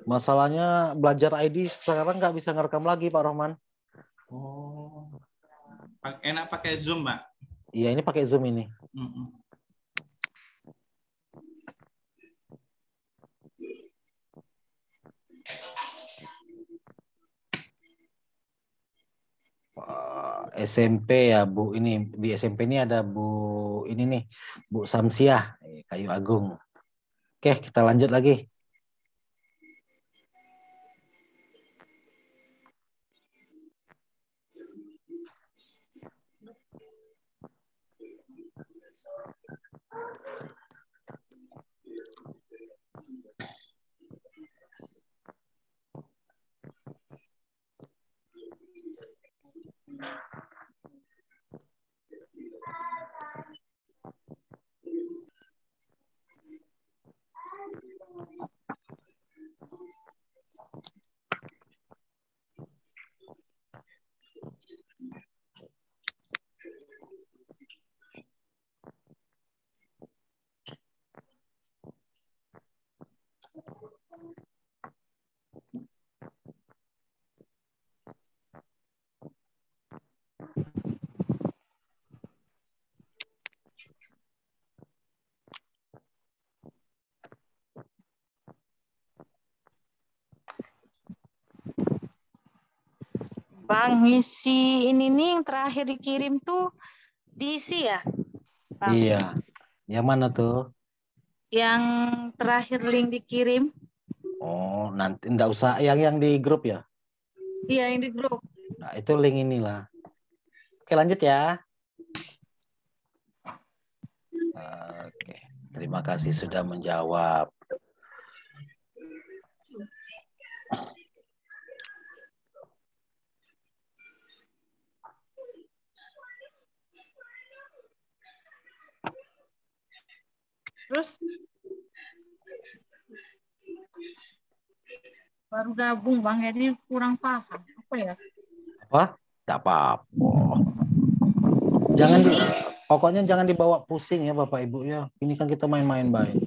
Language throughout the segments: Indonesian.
Masalahnya belajar ID sekarang nggak bisa ngerekam lagi, Pak Rohman. Oh, enak pakai Zoom, Pak? Iya, ini pakai Zoom ini. SMP ya Bu, ini di SMP ini ada Bu ini nih, Bu Samsiah, Kayu Agung. Oke, kita lanjut lagi. Bang, ngisi ini nih yang terakhir dikirim tuh diisi ya, Bang? Iya. Yang mana tuh? Yang terakhir link dikirim. Oh, nanti enggak usah yang di grup ya? Iya, yang di grup. Nah, itu link inilah. Oke, lanjut ya. Oke, terima kasih sudah menjawab. Terus baru gabung, Bang, jadi kurang paham. Apa ya? Apa? Enggak apa-apa. Jangan pokoknya jangan dibawa pusing ya Bapak Ibu ya. Ini kan kita main-main baik.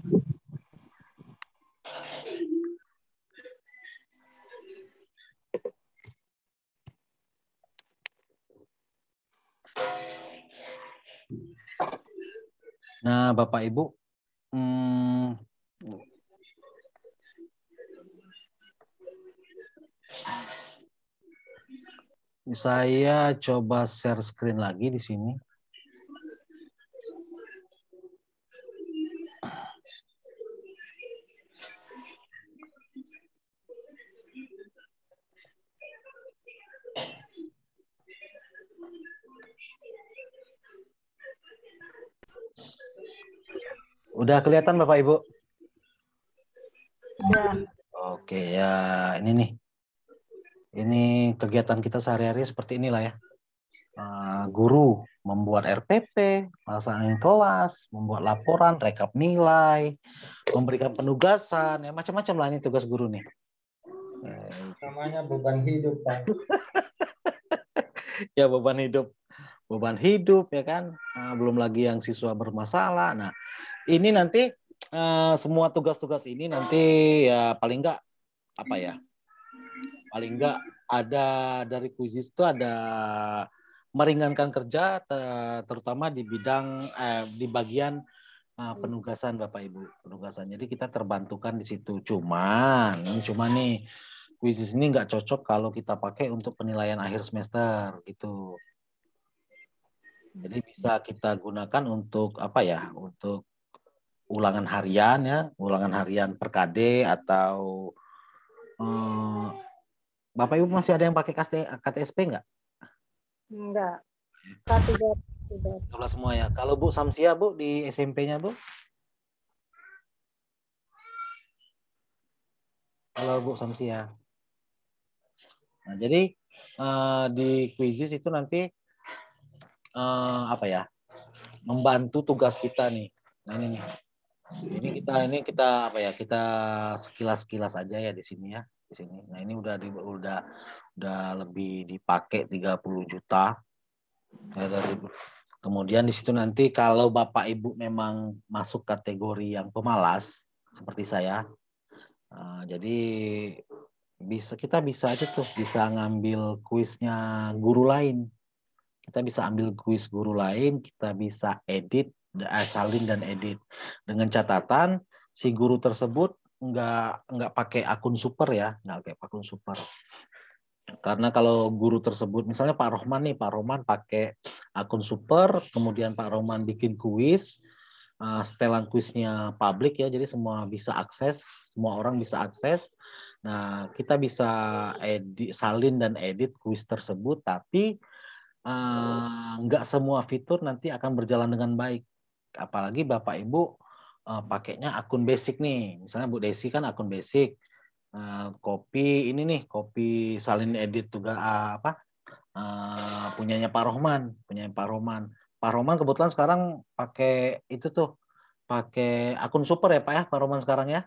Nah, Bapak Ibu, saya coba share screen lagi di sini. Udah kelihatan Bapak Ibu? Ya. Oke ya, ini nih. Ini kegiatan kita sehari-hari seperti inilah ya. Guru membuat RPP, melaksanakan kelas, membuat laporan, rekap nilai, memberikan penugasan, ya macam-macam lah ini tugas guru nih. Namanya beban hidup, Pak. Ya beban hidup ya kan. Belum lagi yang siswa bermasalah. Nah, ini nanti semua tugas-tugas ini nanti ya paling enggak apa ya? Paling enggak ada dari kuisis itu ada meringankan kerja terutama di bidang di bagian penugasan Bapak Ibu, penugasan. Jadi kita terbantukan di situ. Cuma nih kuisis ini nggak cocok kalau kita pakai untuk penilaian akhir semester gitu. Jadi bisa kita gunakan untuk apa ya? Untuk ulangan harian ya, ulangan harian per KD atau Bapak Ibu masih ada yang pakai KTSP nggak? Enggak. Satu sudah. Itulah semua ya. Kalau Bu Samsia Bu di SMP-nya Bu? Halo Bu Samsia. Nah, jadi di kuisis itu nanti apa ya? Membantu tugas kita nih. Nah ini nih. Ini kita apa ya? Kita sekilas-sekilas aja ya di sini ya, di sini. Nah, ini udah lebih dipakai 30 juta. Ya, kemudian di situ nanti kalau Bapak Ibu memang masuk kategori yang pemalas seperti saya, Jadi kita bisa aja tuh bisa ngambil kuisnya guru lain. Kita bisa ambil kuis guru lain, kita bisa salin dan edit. Dengan catatan si guru tersebut nggak pakai akun super ya, nggak pakai akun super. Karena kalau guru tersebut, misalnya Pak Rohman nih, Pak Rohman pakai akun super, kemudian Pak Rohman bikin kuis, setelan kuisnya publik ya, jadi semua bisa akses, semua orang bisa akses. Nah, kita bisa salin dan edit kuis tersebut, tapi nggak semua fitur nanti akan berjalan dengan baik. Apalagi Bapak Ibu pakainya akun basic nih. Misalnya Bu Desi kan akun basic. Copy ini nih, copy salin edit juga punyanya Pak Rohman, Pak Rohman kebetulan sekarang pakai itu tuh, pakai akun super ya Pak ya, Pak Rohman sekarang ya.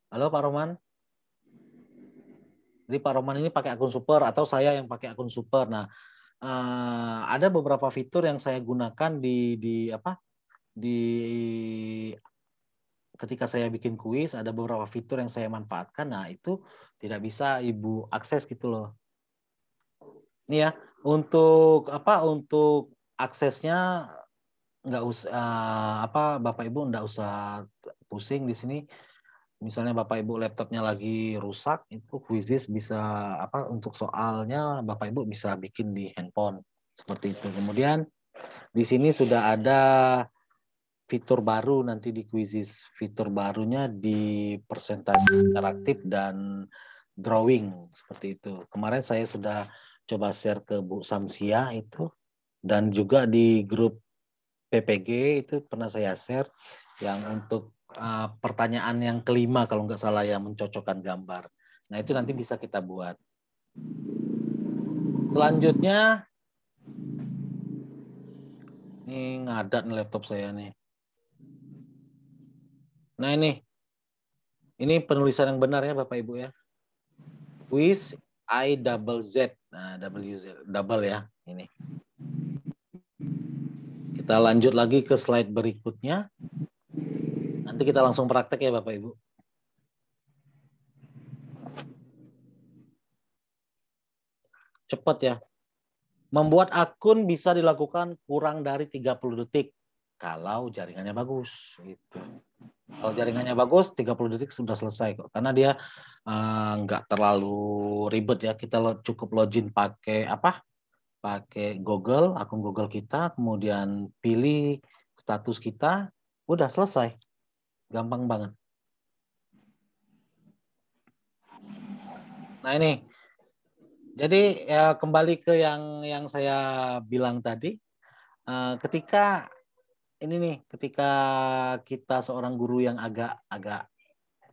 Halo Pak Rohman. Jadi Pak Rohman ini pakai akun super atau saya yang pakai akun super. Nah, ada beberapa fitur yang saya gunakan di ketika saya bikin kuis, ada beberapa fitur yang saya manfaatkan. Nah, itu tidak bisa Ibu akses gitu loh. Ini ya, untuk aksesnya nggak usah Bapak Ibu nggak usah pusing di sini. Misalnya Bapak Ibu laptopnya lagi rusak, itu Quizizz bisa untuk soalnya Bapak Ibu bisa bikin di handphone seperti itu. Kemudian di sini sudah ada fitur baru nanti di Quizizz. Fitur barunya di presentasi interaktif dan drawing seperti itu. Kemarin saya sudah coba share ke Bu Samsia itu, dan juga di grup PPG itu pernah saya share yang untuk pertanyaan yang kelima kalau nggak salah ya, mencocokkan gambar. Nah itu nanti bisa kita buat. Selanjutnya, ini ngadat nih laptop saya nih. Nah ini penulisan yang benar ya Bapak Ibu ya. Quiz I double Z. Nah WZ double ya ini. Kita lanjut lagi ke slide berikutnya. Nanti kita langsung praktek ya Bapak Ibu. Cepat ya. Membuat akun bisa dilakukan kurang dari 30 detik kalau jaringannya bagus gitu. Kalau jaringannya bagus 30 detik sudah selesai kok. Karena dia nggak terlalu ribet ya. Kita cukup login pakai Pakai Google, akun Google kita, kemudian pilih status kita, udah selesai. Gampang banget. Nah ini, jadi ya kembali ke yang saya bilang tadi, ketika kita seorang guru yang agak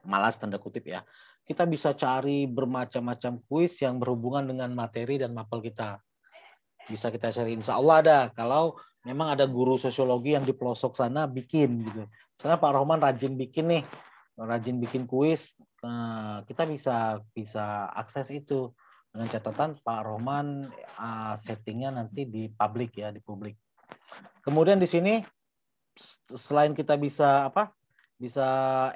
malas tanda kutip ya, kita bisa cari bermacam-macam kuis yang berhubungan dengan materi dan mapel kita. Bisa kita cari, insya Allah ada. Kalau memang ada guru sosiologi yang di pelosok sana bikin gitu. Karena Pak Rohman rajin bikin kuis. Nah, kita bisa akses itu dengan catatan Pak Rohman settingnya nanti di publik ya, di publik. Kemudian di sini selain kita bisa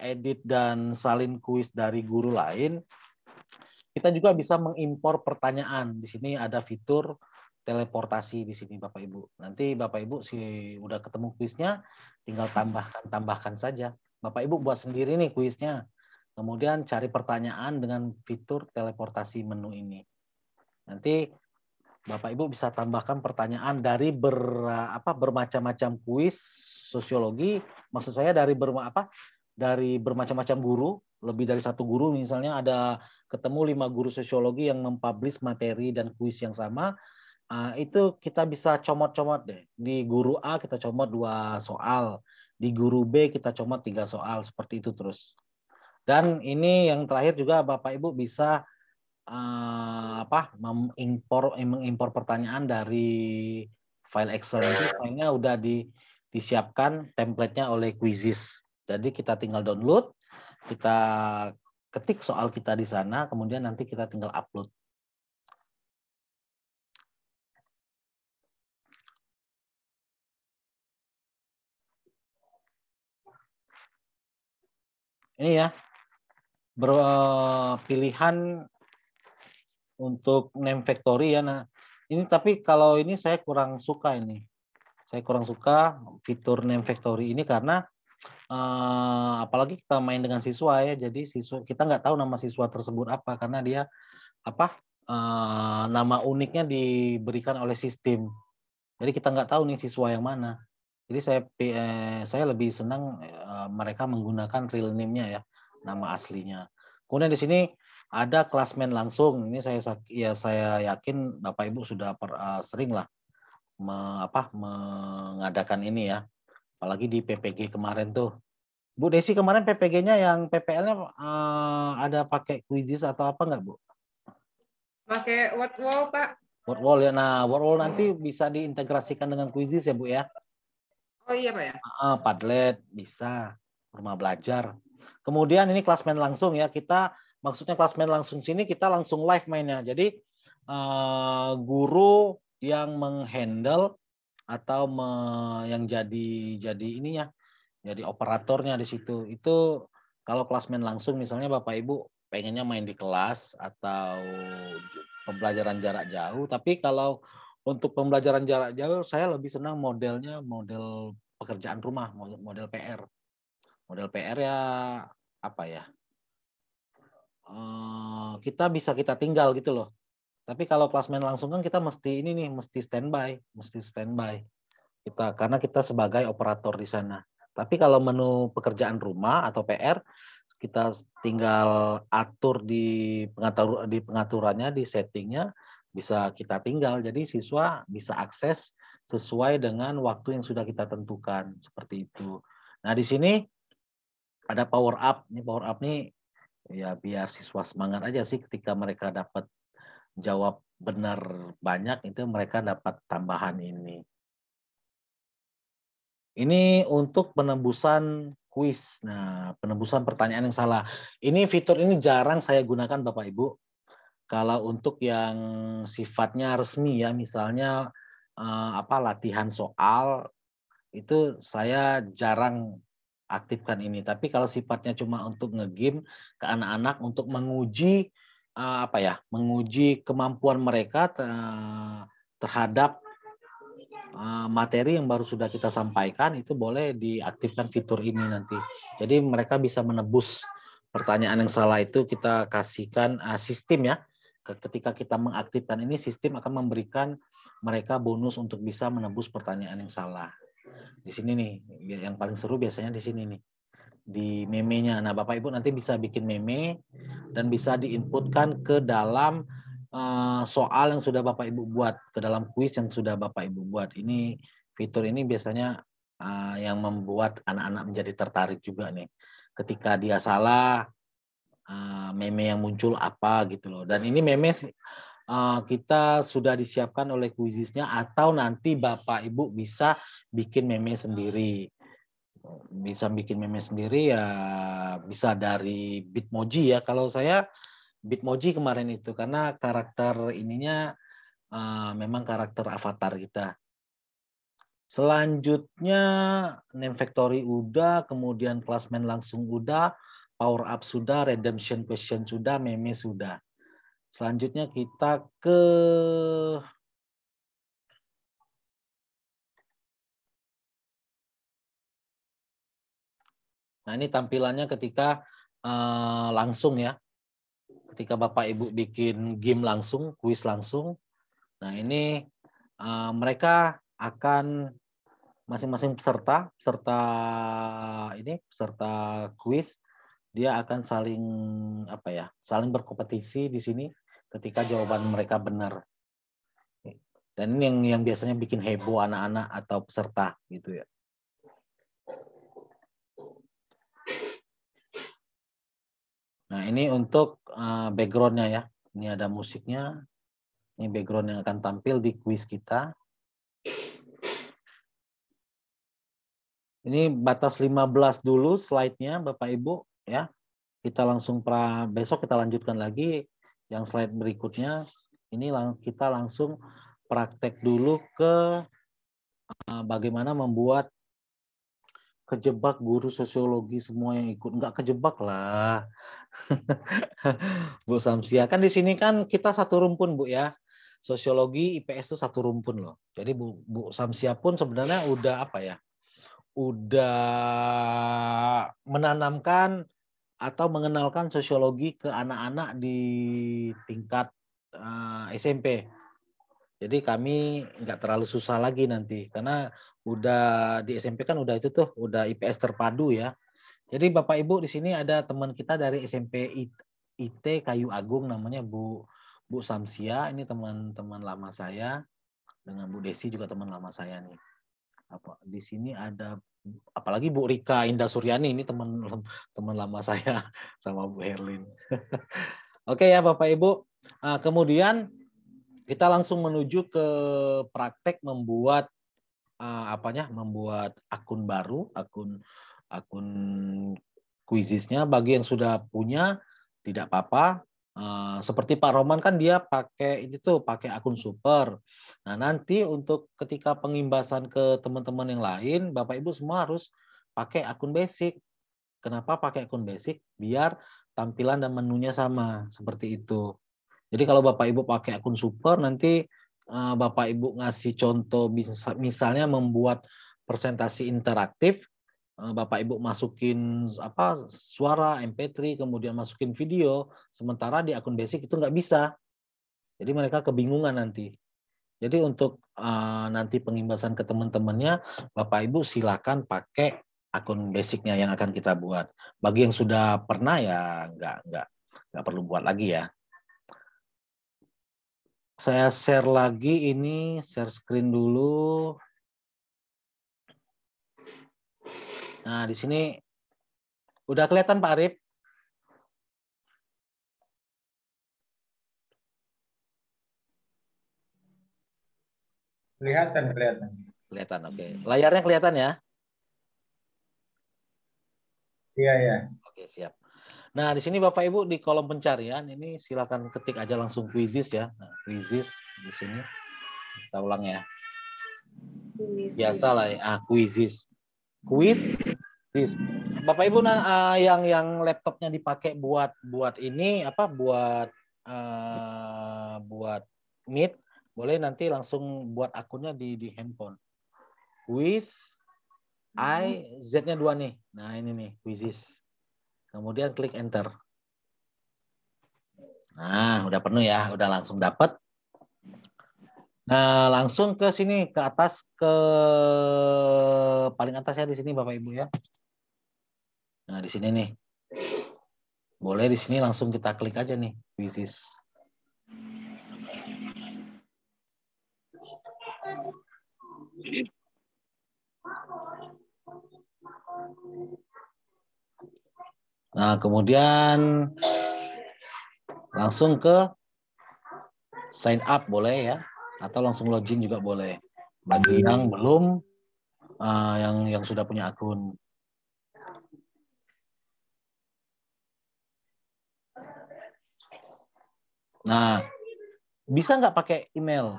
edit dan salin kuis dari guru lain, kita juga bisa mengimpor pertanyaan. Di sini ada fitur teleportasi di sini Bapak Ibu. Nanti Bapak Ibu udah ketemu kuisnya, tinggal tambahkan saja. Bapak Ibu buat sendiri nih kuisnya. Kemudian cari pertanyaan dengan fitur teleportasi menu ini. Nanti Bapak Ibu bisa tambahkan pertanyaan dari bermacam-macam kuis sosiologi. Maksud saya dari bermacam-macam guru, lebih dari satu guru, misalnya ada ketemu 5 guru sosiologi yang mempublish materi dan kuis yang sama. Itu kita bisa comot-comot deh. Di guru A kita comot 2 soal, di guru B kita comot 3 soal, seperti itu terus. Dan ini yang terakhir juga Bapak Ibu bisa mengimpor pertanyaan dari file Excel. Nanti filenya udah disiapkan template-nya oleh Quizizz. Jadi kita tinggal download, kita ketik soal kita di sana, kemudian nanti kita tinggal upload. ini ya, pilihan untuk name factory ya. Nah, ini tapi kalau ini saya kurang suka ini. Saya kurang suka fitur name factory ini karena apalagi kita main dengan siswa ya. Jadi siswa kita nggak tahu nama siswa tersebut apa karena dia apa nama uniknya diberikan oleh sistem. Jadi kita nggak tahu nih siswa yang mana. Jadi saya lebih senang mereka menggunakan real name-nya ya, nama aslinya. Kemudian di sini ada klasmen langsung. Ini saya yakin Bapak Ibu sudah sering lah mengadakan ini ya. Apalagi di PPG kemarin tuh. Bu Desi kemarin PPG-nya yang PPL-nya ada pakai quizzes atau apa nggak Bu? Pakai word wall, Pak. Word wall ya. Nah, word wall nanti bisa diintegrasikan dengan quizzes ya Bu ya. Oh iya, Pak ya. Padlet bisa, rumah belajar. Kemudian ini klasmen langsung ya. Maksudnya klasmen langsung sini kita langsung live mainnya. Jadi guru yang menghandle atau yang jadi ininya, jadi operatornya di situ. Itu kalau klasmen langsung misalnya Bapak Ibu pengennya main di kelas atau pembelajaran jarak jauh, tapi kalau untuk pembelajaran jarak jauh saya lebih senang model pekerjaan rumah, model PR. Model PR ya apa ya? Kita tinggal gitu loh. Tapi kalau klasmen langsung kan kita mesti standby. Karena kita sebagai operator di sana. Tapi kalau menu pekerjaan rumah atau PR kita tinggal atur di pengaturannya, di settingnya, bisa kita tinggal. Jadi siswa bisa akses sesuai dengan waktu yang sudah kita tentukan seperti itu. Nah di sini ada power up. Ini power up nih ya biar siswa semangat aja sih ketika mereka dapat jawab benar banyak itu mereka dapat tambahan ini. Ini untuk penembusan kuis. Nah, penembusan pertanyaan yang salah. Fitur ini jarang saya gunakan Bapak Ibu. Kalau untuk yang sifatnya resmi ya, misalnya latihan soal itu saya jarang aktifkan ini. Tapi kalau sifatnya cuma untuk ngegame ke anak-anak untuk menguji menguji kemampuan mereka terhadap materi yang baru sudah kita sampaikan itu boleh diaktifkan fitur ini nanti. Jadi mereka bisa menebus pertanyaan yang salah itu kita kasihkan sistem ya. Ketika kita mengaktifkan ini sistem akan memberikan mereka bonus untuk bisa menebus pertanyaan yang salah. Di sini nih yang paling seru biasanya di sini nih. Di meme-nya. Nah, Bapak Ibu nanti bisa bikin meme dan bisa diinputkan ke dalam soal yang sudah Bapak Ibu buat, ke dalam kuis yang sudah Bapak Ibu buat. Fitur ini biasanya yang membuat anak-anak menjadi tertarik juga nih. Ketika dia salah, meme yang muncul apa gitu loh. Dan ini meme kita sudah disiapkan oleh kuisisnya atau nanti Bapak Ibu bisa bikin meme sendiri. Bisa bikin meme sendiri ya bisa dari Bitmoji ya. Kalau saya Bitmoji kemarin itu karena karakter ininya memang karakter avatar kita. Selanjutnya name factory udah, kemudian klasmen langsung udah, power up sudah, redemption question sudah, meme sudah. Selanjutnya kita ke Nah, ini tampilannya ketika langsung ya. Ketika Bapak Ibu bikin game langsung, kuis langsung. Nah, ini mereka akan masing-masing peserta kuis dia akan saling berkompetisi di sini ketika jawaban mereka benar. Dan ini yang biasanya bikin heboh anak-anak atau peserta gitu ya. Nah, ini untuk background-nya ya. Ini ada musiknya. Ini background yang akan tampil di kuis kita. Ini batas 15 dulu slide-nya Bapak Ibu ya. Kita langsung besok kita lanjutkan lagi yang slide berikutnya. Ini kita langsung praktek dulu ke bagaimana membuat kejebak guru sosiologi semua yang ikut. Nggak kejebak lah. Bu Samsia, kan di sini kan kita satu rumpun, Bu ya. Sosiologi IPS itu satu rumpun loh. Jadi Bu Samsia pun sebenarnya udah apa ya? Udah menanamkan atau mengenalkan sosiologi ke anak-anak di tingkat SMP. Jadi kami nggak terlalu susah lagi nanti karena udah di SMP kan udah itu tuh udah IPS terpadu ya. Jadi Bapak Ibu di sini ada teman kita dari SMP IT Kayu Agung namanya Bu Samsia. Ini teman-teman lama saya dengan Bu Desi juga teman lama saya nih. Apa di sini ada apalagi Bu Rika Indah Suryani ini teman lama saya sama Bu Herlin. Oke ya Bapak Ibu. Kemudian kita langsung menuju ke praktek membuat membuat akun baru, akun Quiziznya. Bagi yang sudah punya tidak apa-apa. Seperti Pak Roman kan dia pakai akun super. Nah, nanti untuk ketika pengimbasan ke teman-teman yang lain, Bapak Ibu semua harus pakai akun basic. Kenapa pakai akun basic? Biar tampilan dan menunya sama seperti itu. Jadi kalau Bapak Ibu pakai akun super, nanti Bapak Ibu ngasih contoh misalnya membuat presentasi interaktif, Bapak Ibu masukin suara MP3, kemudian masukin video, sementara di akun basic itu nggak bisa. Jadi mereka kebingungan nanti. Jadi untuk nanti pengimbasan ke teman-temannya, Bapak Ibu silakan pakai akun basicnya yang akan kita buat. Bagi yang sudah pernah ya nggak perlu buat lagi ya. Saya share lagi ini, share screen dulu. Nah, di sini udah kelihatan Pak Arif? Kelihatan. Kelihatan, oke. Layarnya kelihatan ya? Iya. Oke, siap. Nah, di sini Bapak Ibu di kolom pencarian ini silakan ketik aja langsung Quizizz ya. Nah, Quizizz di sini. Kita ulang ya. Biasa lah ya, Quizizz. Quizizz. Bapak Ibu yang laptopnya dipakai buat ini buat Meet, boleh nanti langsung buat akunnya di handphone. Z-nya 2 nih. Nah, ini nih Quizizz. Kemudian klik enter. Nah, udah penuh ya, udah langsung dapat. Nah, langsung ke sini, ke atas, ke paling atas ya di sini Bapak Ibu ya. Nah, di sini nih. Boleh di sini langsung kita klik aja nih, Quizizz. Nah, kemudian langsung ke sign up boleh ya, atau langsung login juga boleh. Bagi yang belum, yang sudah punya akun. Nah, bisa nggak pakai email?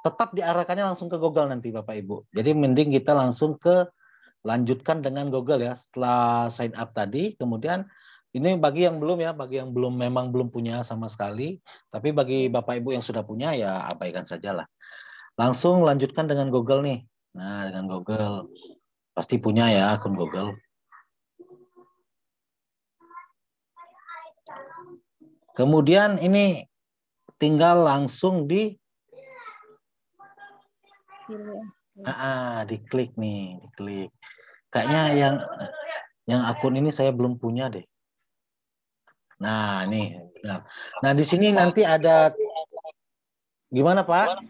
Tetap diarahkannya langsung ke Google nanti Bapak Ibu. Jadi mending kita langsung lanjutkan dengan Google ya. Setelah sign up tadi, kemudian ini bagi yang belum ya, bagi yang memang belum punya sama sekali. Tapi bagi Bapak Ibu yang sudah punya ya abaikan sajalah. Langsung lanjutkan dengan Google nih. Nah, dengan Google. Pasti punya ya akun Google. Kemudian ini tinggal langsung diklik nih, diklik. Kayaknya yang akun ini saya belum punya deh. Nah, nih. Nah, di sini nanti ada gimana, Pak?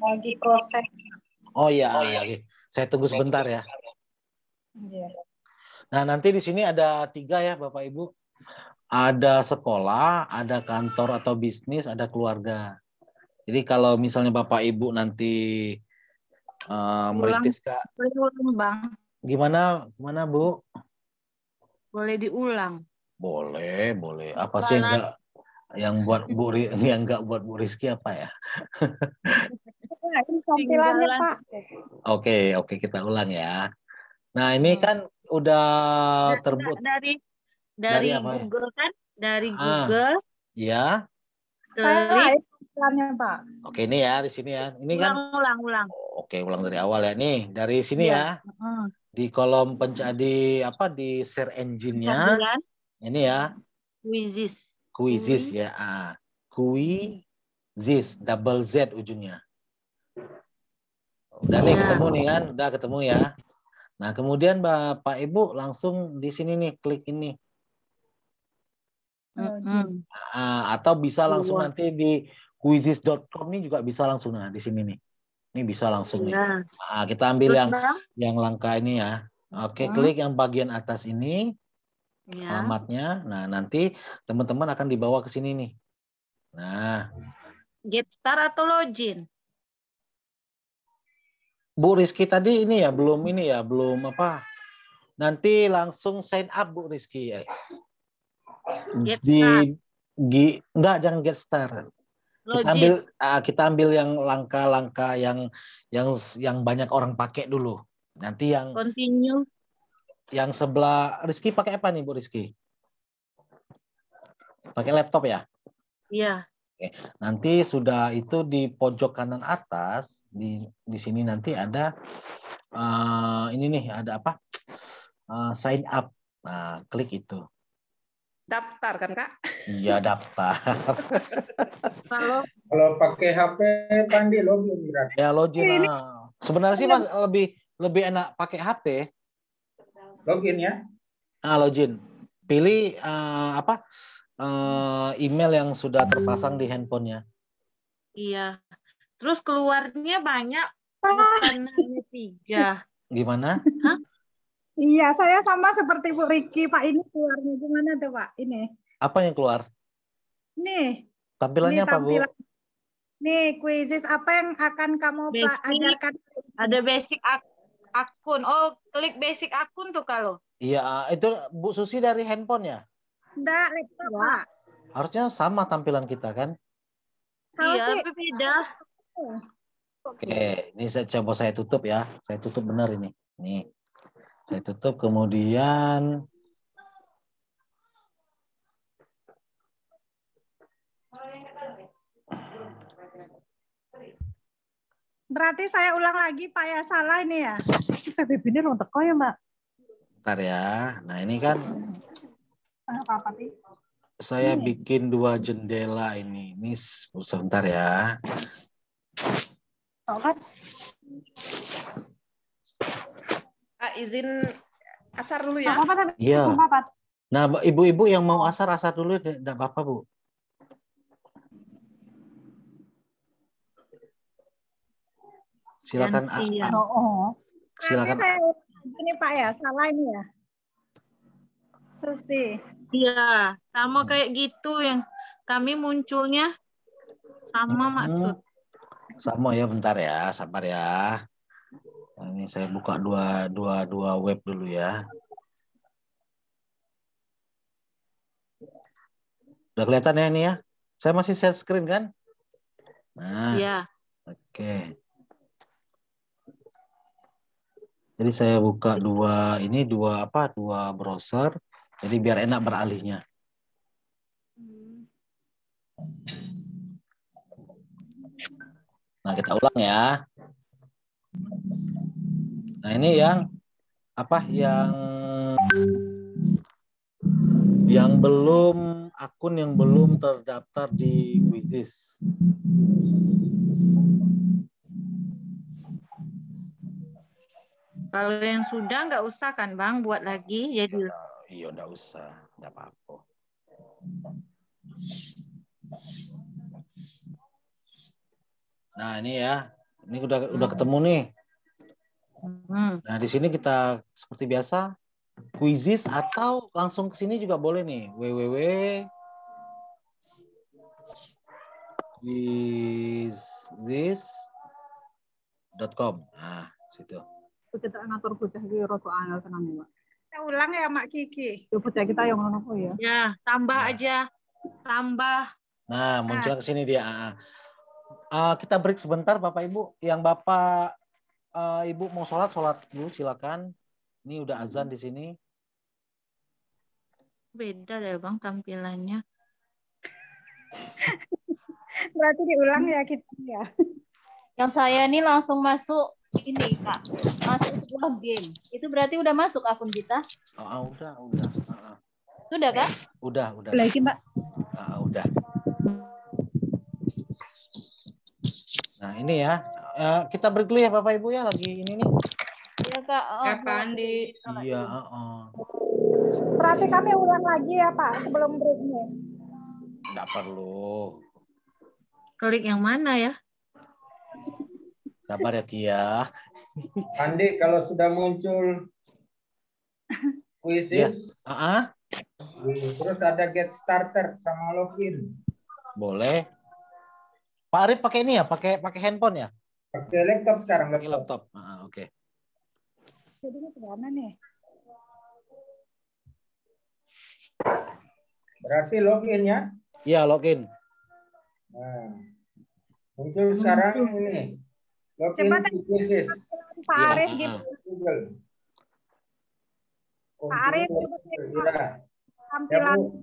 Lagi proses. Oh iya. Saya tunggu sebentar ya. Nah, nanti di sini ada 3 ya, Bapak Ibu. Ada sekolah, ada kantor atau bisnis, ada keluarga. Jadi kalau misalnya Bapak Ibu nanti merintis Kak. Boleh ulang, Bang. Gimana Bu? Boleh diulang. Boleh. Apa sih yang enggak buat Bu Rizky apa ya? Pak, ini tampilannya Pak. Oke, kita ulang ya. Nah, ini kan udah Dari dari apa ya? Google kan? Dari Ah, Google ya. Saya klik tampilannya Pak. Oke, ini ya di sini ya. Ini kan ulang. oke, ulang dari awal ya. Nih, dari sini Iya. ya. Di kolom di share engine-nya Tampilan ini ya. Quizzes. Ya. Quizzes, double Z ujungnya. Udah nih ketemu nih kan, udah ketemu ya. Nah, kemudian Bapak Ibu langsung di sini nih klik ini. Atau bisa langsung nanti di quizzes.com nih juga bisa langsung di sini nih. Ini bisa langsung nih. Nah, kita ambil yang langkah ini ya. Oke, klik yang bagian atas ini. Alamatnya. Nah, nanti teman-teman akan dibawa ke sini nih. Nah, Get start atau login? Bu Rizky tadi ini ya belum apa. Nanti langsung sign up Bu Rizky ya. Enggak, jangan get start. Kita ambil yang langkah-langkah yang banyak orang pakai dulu. Nanti yang continue. Yang sebelah Rizky pakai apa nih Bu Rizky? Pakai laptop ya? Iya. Oke. Nanti sudah itu di pojok kanan atas di sini nanti ada ini nih ada apa? Sign up. Nah, klik itu. Daftar kan Kak? Iya, daftar. Kalau pakai HP Pandi login berarti. Ya login. Sebenarnya sih Mas lebih enak pakai HP. Login ya. Login. Pilih email yang sudah terpasang di handphonenya. Iya. Terus keluarnya banyak, bukan hanya 3. Gimana? Hah? Iya, saya sama seperti Bu Riki. Pak, ini keluarnya gimana tuh Pak? Ini. Apa yang keluar? Nih. Tampilannya apa Bu? Nih, quizzes apa yang akan kamu ajarkan? Ada basic akun. Oh, klik basic akun tuh kalau. Iya, itu Bu Susi dari handphone ya? Enggak, laptop Pak. Harusnya sama tampilan kita kan? Iya, tapi beda. Oke, ini coba saya tutup ya. Saya tutup benar ini. Nih, saya tutup kemudian. Berarti saya ulang lagi Pak ya, salah ini ya? PBB ini long teko ya Mbak? Bentar ya. Nah ini kan saya bikin 2 jendela ini. Ini sebentar ya. Kan? izin asar dulu ya. Iya. Nah, ibu-ibu yang mau asar dulu, enggak apa-apa, Bu. Silakan. Silakan. Saya ini Pak ya, salah ini ya. Susi. Iya, sama kayak gitu yang kami munculnya sama maksud. Sama ya, bentar ya, sabar ya. Nah, ini saya buka dua web dulu ya. Udah kelihatan ya ini ya? Saya masih share screen kan? Nah, iya. Oke. Jadi saya buka dua browser. Jadi biar enak beralihnya. Nah, kita ulang ya. Nah, ini yang akun yang belum terdaftar di Quizzes. Kalau yang sudah nggak usah kan Bang buat lagi jadi. Iya, nggak usah, nggak apa-apa. Nah ini ya, ini udah ketemu nih. Nah di sini kita seperti biasa Quizzes atau langsung ke sini juga boleh nih www.quizzes.com. Nah situ. Kita ngatur bocah iki rada angel tenan ya, Pak. Kita ulang ya, Mak Kiki. Yo bocah kita yang ngono ya. Ya, tambah aja. Tambah. Nah, muncul ke sini dia. Kita break sebentar Bapak Ibu. Yang Bapak Ibu mau sholat dulu silakan. Ini udah azan di sini. Beda deh Bang tampilannya. Berarti diulang ya kita ya. Yang saya ini langsung masuk ini Kak, masuk sebuah game. Itu berarti udah masuk akun kita? Udah. Sudah Kak? Udah. Lagi Mbak. Udah. Nah ini ya, kita break dulu ya Bapak Ibu ya, lagi ini nih. Iya Kak. Pak Andi. Iya. Berarti kami ulang lagi ya Pak sebelum breaknya. Nggak perlu. Klik yang mana ya? Sabar ya Kia. Andi, kalau sudah muncul quizzes, terus ada get started sama login. Boleh. Pak Arif pakai ini ya, pakai handphone ya? Pakai laptop sekarang. Pakai laptop. Oke. Jadinya segana nih. Berarti login ya? Iya, login. Nah, muncul sekarang ini. Login Coba to quizzes. Pak Iya, Arif gitu. Google. Pak Arif coba Iya. tampilan.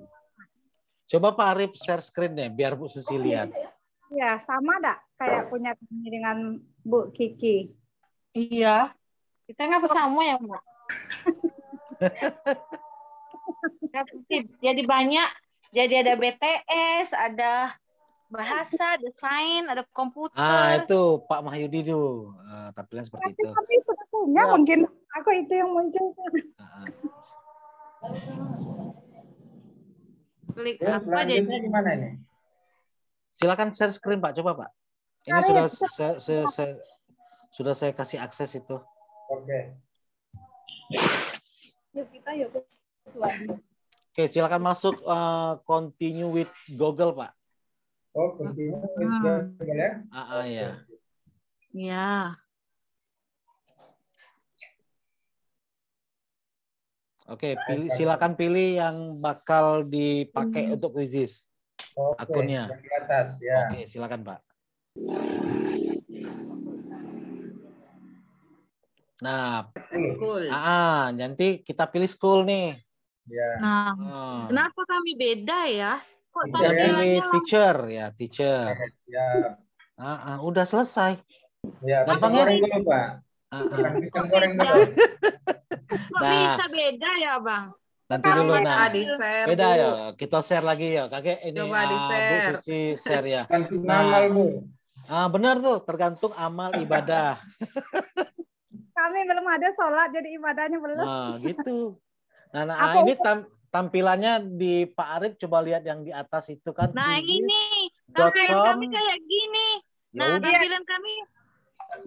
Coba Pak Arif share screen-nya biar Bu Susi lihat. Ya, sama enggak kayak punya kami dengan Bu Kiki? Iya. Kita nggak sama ya Mbak? Jadi banyak. Jadi ada BTS, ada bahasa, desain, ada komputer. Itu Pak Mahyudi tuh. Tampilan seperti Berarti itu. kami sudah punya, mungkin aku itu yang muncul. Klik Terus apa jadi selanjutnya gimana ini? Silakan share screen Pak, coba Pak. Ini sudah saya kasih akses itu. Oke. Yuk kita yuk. Oke, silakan masuk continue with Google Pak. Oh, continue with Google ya? Ya. Ya. Oke, silakan pilih yang bakal dipakai untuk quizzes. Akunnya. Yang di atas, ya. Oke, silakan Pak. Nah, nanti kita pilih school nih. Ya. Nah, kenapa kami beda ya? Kok Kita pilih teacher. Ya. Udah selesai. Ya, Gampang pisang goreng dulu, Pak. Pisang goreng dulu. Kok bisa beda ya, Bang? Nanti dulu di-share beda dulu. ya. Kita share lagi ya. Kakek ini Coba di-share. Bu Susi share ya. Amal, Bu. Benar tuh, tergantung amal ibadah. Kami belum ada sholat, jadi ibadahnya belum. Gitu. Nah, ini tampilannya di Pak Arif, coba lihat yang di atas itu kan. Nah, ini tampilan kami kayak gini. Nah, tampilan kami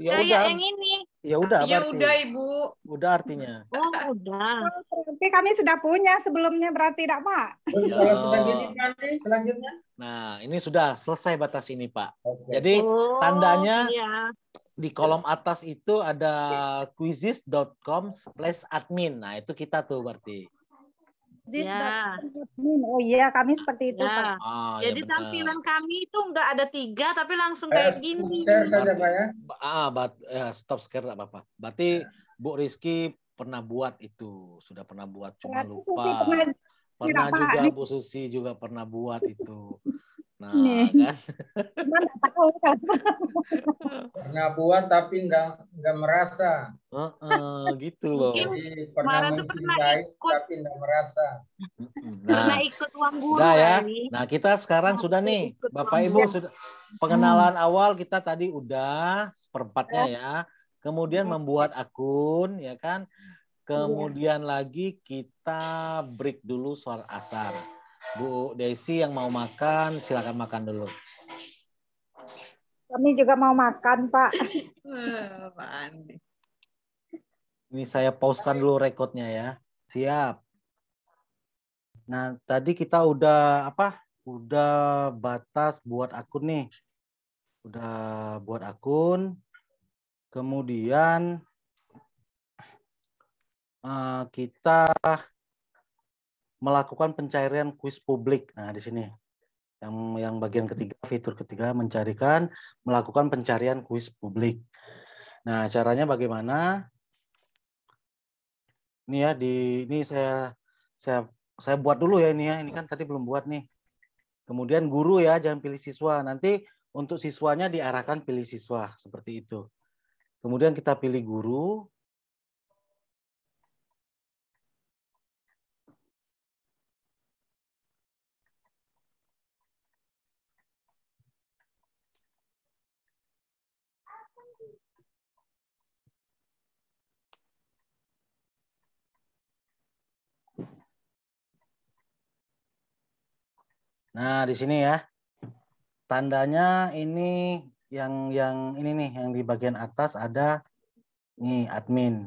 kayak yang ini. Ya udah, Ya berarti. udah, Ibu. Udah artinya. Oh, udah. Berarti kami sudah punya sebelumnya, berarti tidak, Pak? Terus kalau sudah gini nanti selanjutnya? Nah, ini sudah selesai batas ini, Pak. Oke. Jadi tandanya iya. di kolom atas itu ada quizzes.com/admin. Nah, itu kita tuh berarti. Ya. Oh iya, kami seperti itu, Ya. Pak. Jadi benar. tampilan kami itu nggak ada 3, tapi langsung kayak gini. Share saja, Pak ya. Stop share nggak apa-apa. Berarti Bu Rizky pernah buat itu, sudah pernah buat, cuma Berarti lupa. Susi Pernah Pak. juga Bu Susi juga pernah buat itu. Nah, kan? Pernah buat tapi nggak merasa. Gitu loh. Jadi pernah mencintai tapi nggak merasa. Pernah ikut uang guru Udah ya. kali. Nah, kita sekarang sudah nih, Bapak Ibu sudah pengenalan awal kita tadi udah seperempatnya ya. Kemudian membuat akun, ya kan? Kemudian lagi kita break dulu sholat asar. Bu Desi yang mau makan, silakan makan dulu. Kami juga mau makan, Pak. Pak Andi. Ini saya pause-kan dulu rekodnya ya. Siap. Nah, tadi kita udah Udah batas buat akun nih. Udah buat akun. Kemudian kita melakukan pencairan kuis publik. Nah, di sini. Yang bagian ketiga, fitur ketiga, melakukan pencarian kuis publik. Nah, caranya bagaimana? Ini ya, ini saya buat dulu ya ini ya. Ini kan tadi belum buat nih. Kemudian guru ya, jangan pilih siswa. Nanti untuk siswanya diarahkan pilih siswa seperti itu. Kemudian kita pilih guru. Nah, di sini ya. Tandanya ini yang ini nih, yang di bagian atas ada nih admin.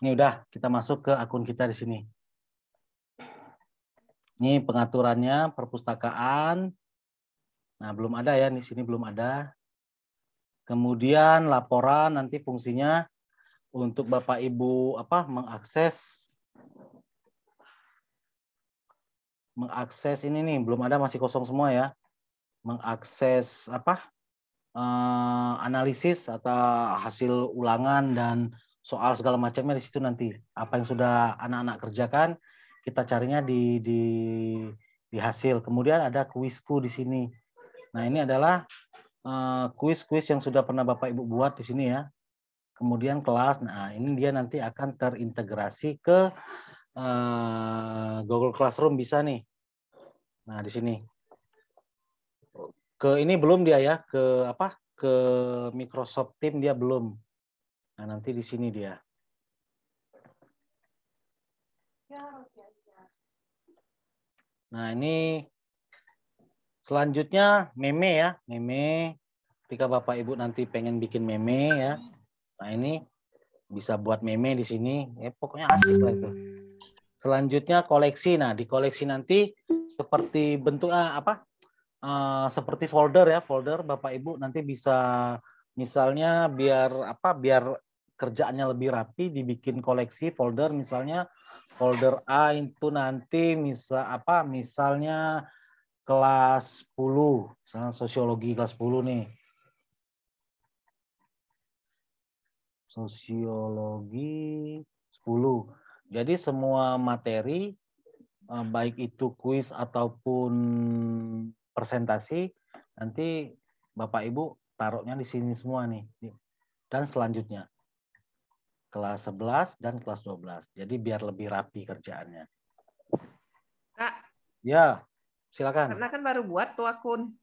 Ini udah kita masuk ke akun kita di sini. Ini pengaturannya perpustakaan. Nah, belum ada ya, di sini belum ada. Kemudian laporan nanti fungsinya untuk Bapak Ibu mengakses ini nih, belum ada, masih kosong semua ya. Mengakses analisis atau hasil ulangan dan soal segala macamnya di situ nanti. Apa yang sudah anak-anak kerjakan kita carinya di hasil. Kemudian ada kuisku di sini. Nah, ini adalah kuis-kuis yang sudah pernah Bapak Ibu buat di sini ya. Kemudian kelas. Nah, ini dia nanti akan terintegrasi ke Google Classroom bisa nih. Nah, di sini. Ke ini belum dia ya, ke Microsoft Teams dia belum. Nah, nanti di sini dia. Nah, ini selanjutnya meme ya, meme. Ketika Bapak Ibu nanti pengen bikin meme ya. Nah, ini bisa buat meme di sini. Ya, pokoknya asik lah itu. Selanjutnya koleksi. Nah, di koleksi nanti seperti bentuknya seperti folder ya, folder Bapak Ibu nanti bisa misalnya biar kerjaannya lebih rapi dibikin koleksi folder, misalnya folder A itu nanti misalnya kelas 10, misalnya sosiologi kelas 10 nih. Sosiologi 10. Jadi semua materi baik itu kuis ataupun presentasi nanti Bapak Ibu taruhnya di sini semua nih. Dan selanjutnya kelas 11 dan kelas 12. Jadi biar lebih rapi kerjaannya. Kak, ya, silakan. karena kan baru buat tuh akun.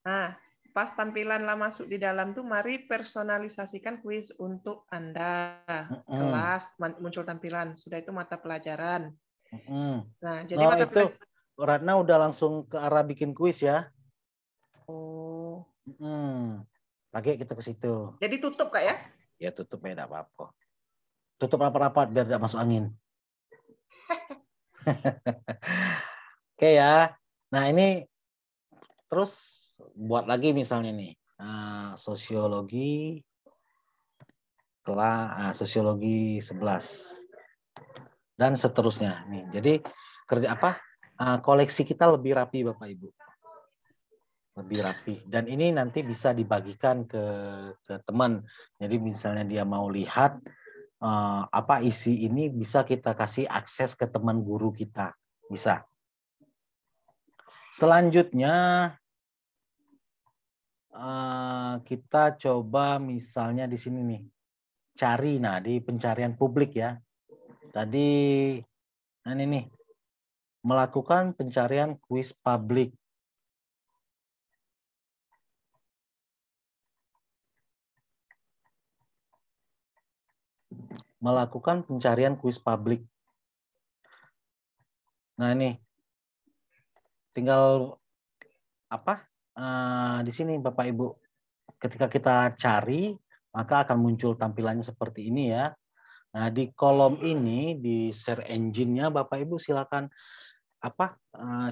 Nah, pas tampilan lah masuk di dalam tuh mari personalisasikan kuis untuk Anda. Kelas muncul tampilan, sudah itu mata pelajaran. Nah, jadi mata itu Ratna udah langsung ke arah bikin kuis ya. Oh. Pakai kita ke situ. Jadi tutup Kak ya? Ya tutup ya, tidak apa-apa. Tutup rapat-rapat biar tidak masuk angin. Oke ya. Nah, ini terus buat lagi misalnya nih. Sosiologi kelas sosiologi 11 dan seterusnya nih. Jadi koleksi kita lebih rapi Bapak Ibu. Lebih rapi, dan ini nanti bisa dibagikan ke teman. Jadi misalnya dia mau lihat apa isi ini, bisa kita kasih akses ke teman guru kita, bisa. Selanjutnya kita coba misalnya di sini nih, cari. Nah, di pencarian publik ya. Tadi ini nih, melakukan pencarian kuis publik. Melakukan pencarian kuis publik. Nah, ini tinggal di sini Bapak Ibu. Ketika kita cari, maka akan muncul tampilannya seperti ini ya. Nah, di kolom ini di search engine-nya Bapak Ibu silakan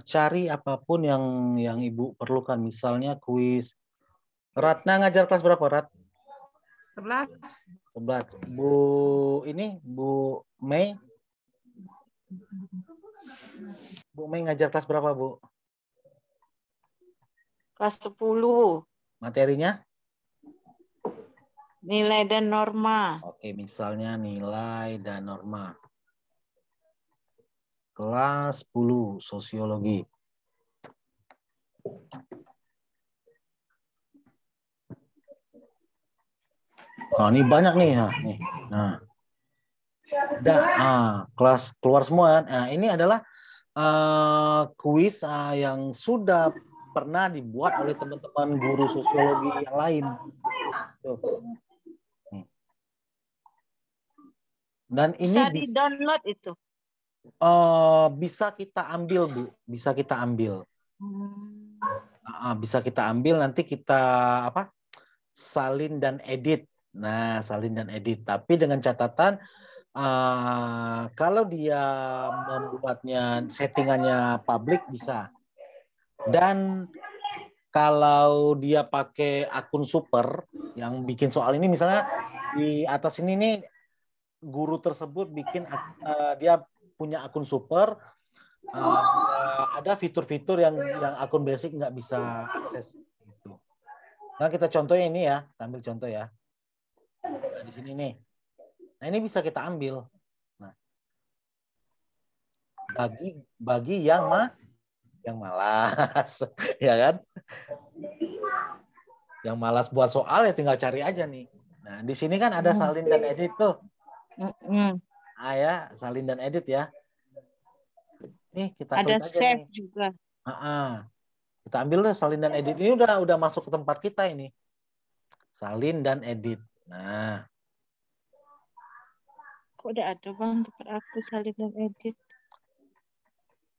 cari apapun yang Ibu perlukan. Misalnya kuis. Ratna ngajar kelas berapa, Rat? 11. 11. Bu Mei. Bu Mei ngajar kelas berapa, Bu? Kelas 10. Materinya? Nilai dan norma. Oke, misalnya nilai dan norma. Kelas 10, sosiologi. Oh, ini banyak nih. Nah. Kelas keluar semua. Nah, ini adalah kuis yang sudah pernah dibuat oleh teman-teman guru sosiologi yang lain. Tuh. Dan ini Bisa di-download itu. Bisa kita ambil, Bu. Bisa kita ambil. Bisa kita ambil, nanti kita salin dan edit. Nah, salin dan edit. Tapi dengan catatan kalau dia membuatnya settingannya publik bisa. Dan kalau dia pakai akun super yang bikin soal ini, misalnya di atas ini nih guru tersebut bikin dia punya akun super, ada fitur-fitur yang akun basic nggak bisa akses gitu. Nah, kita contohnya ini ya, kita ambil contoh ya. Nah, di sini nih. Nah, ini bisa kita ambil. Nah, bagi yang malas, ya kan? Yang malas buat soal ya tinggal cari aja nih. Nah, di sini kan ada salin dan edit tuh. Ya, salin dan edit ya. Nih kita ada klik aja save nih. juga. Kita ambil deh salin dan edit. Ini udah masuk ke tempat kita ini. Salin dan edit. Nah. Kok udah ada Bang tempat aku salin dan edit?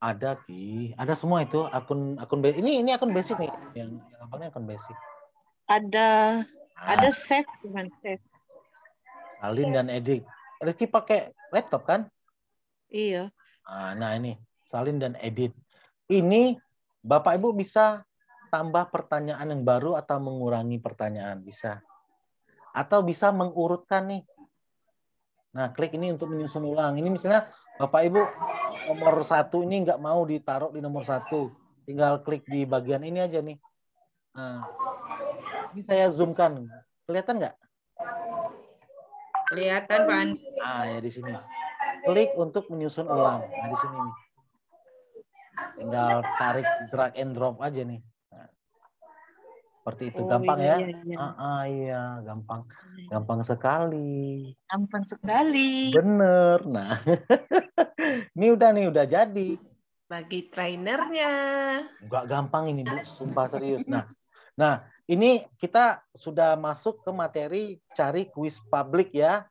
Ada Ki, ada semua itu akun ini akun basic nih, yang gampangnya akun basic. Ada save dengan save. Salin dan edit. Rizky pakai laptop kan? Iya. Nah ini salin dan edit. Ini Bapak Ibu bisa tambah pertanyaan yang baru atau mengurangi pertanyaan bisa. Atau bisa mengurutkan nih. Nah, klik ini untuk menyusun ulang. Ini misalnya Bapak Ibu nomor 1 ini nggak mau ditaruh di nomor 1. Tinggal klik di bagian ini aja nih. Nah, ini saya zoomkan. Kelihatan nggak? Kelihatan, Pak Andi. Ya di sini. Klik untuk menyusun ulang. Nah, di sini nih. Tinggal tarik drag and drop aja nih. Nah, seperti itu. Gampang ya? Iya, gampang. Gampang sekali. Gampang sekali. Bener. Nah, ini udah jadi. Bagi trainernya. Enggak gampang ini, Bu. Sumpah serius. Nah, ini kita sudah masuk ke materi cari kuis publik ya.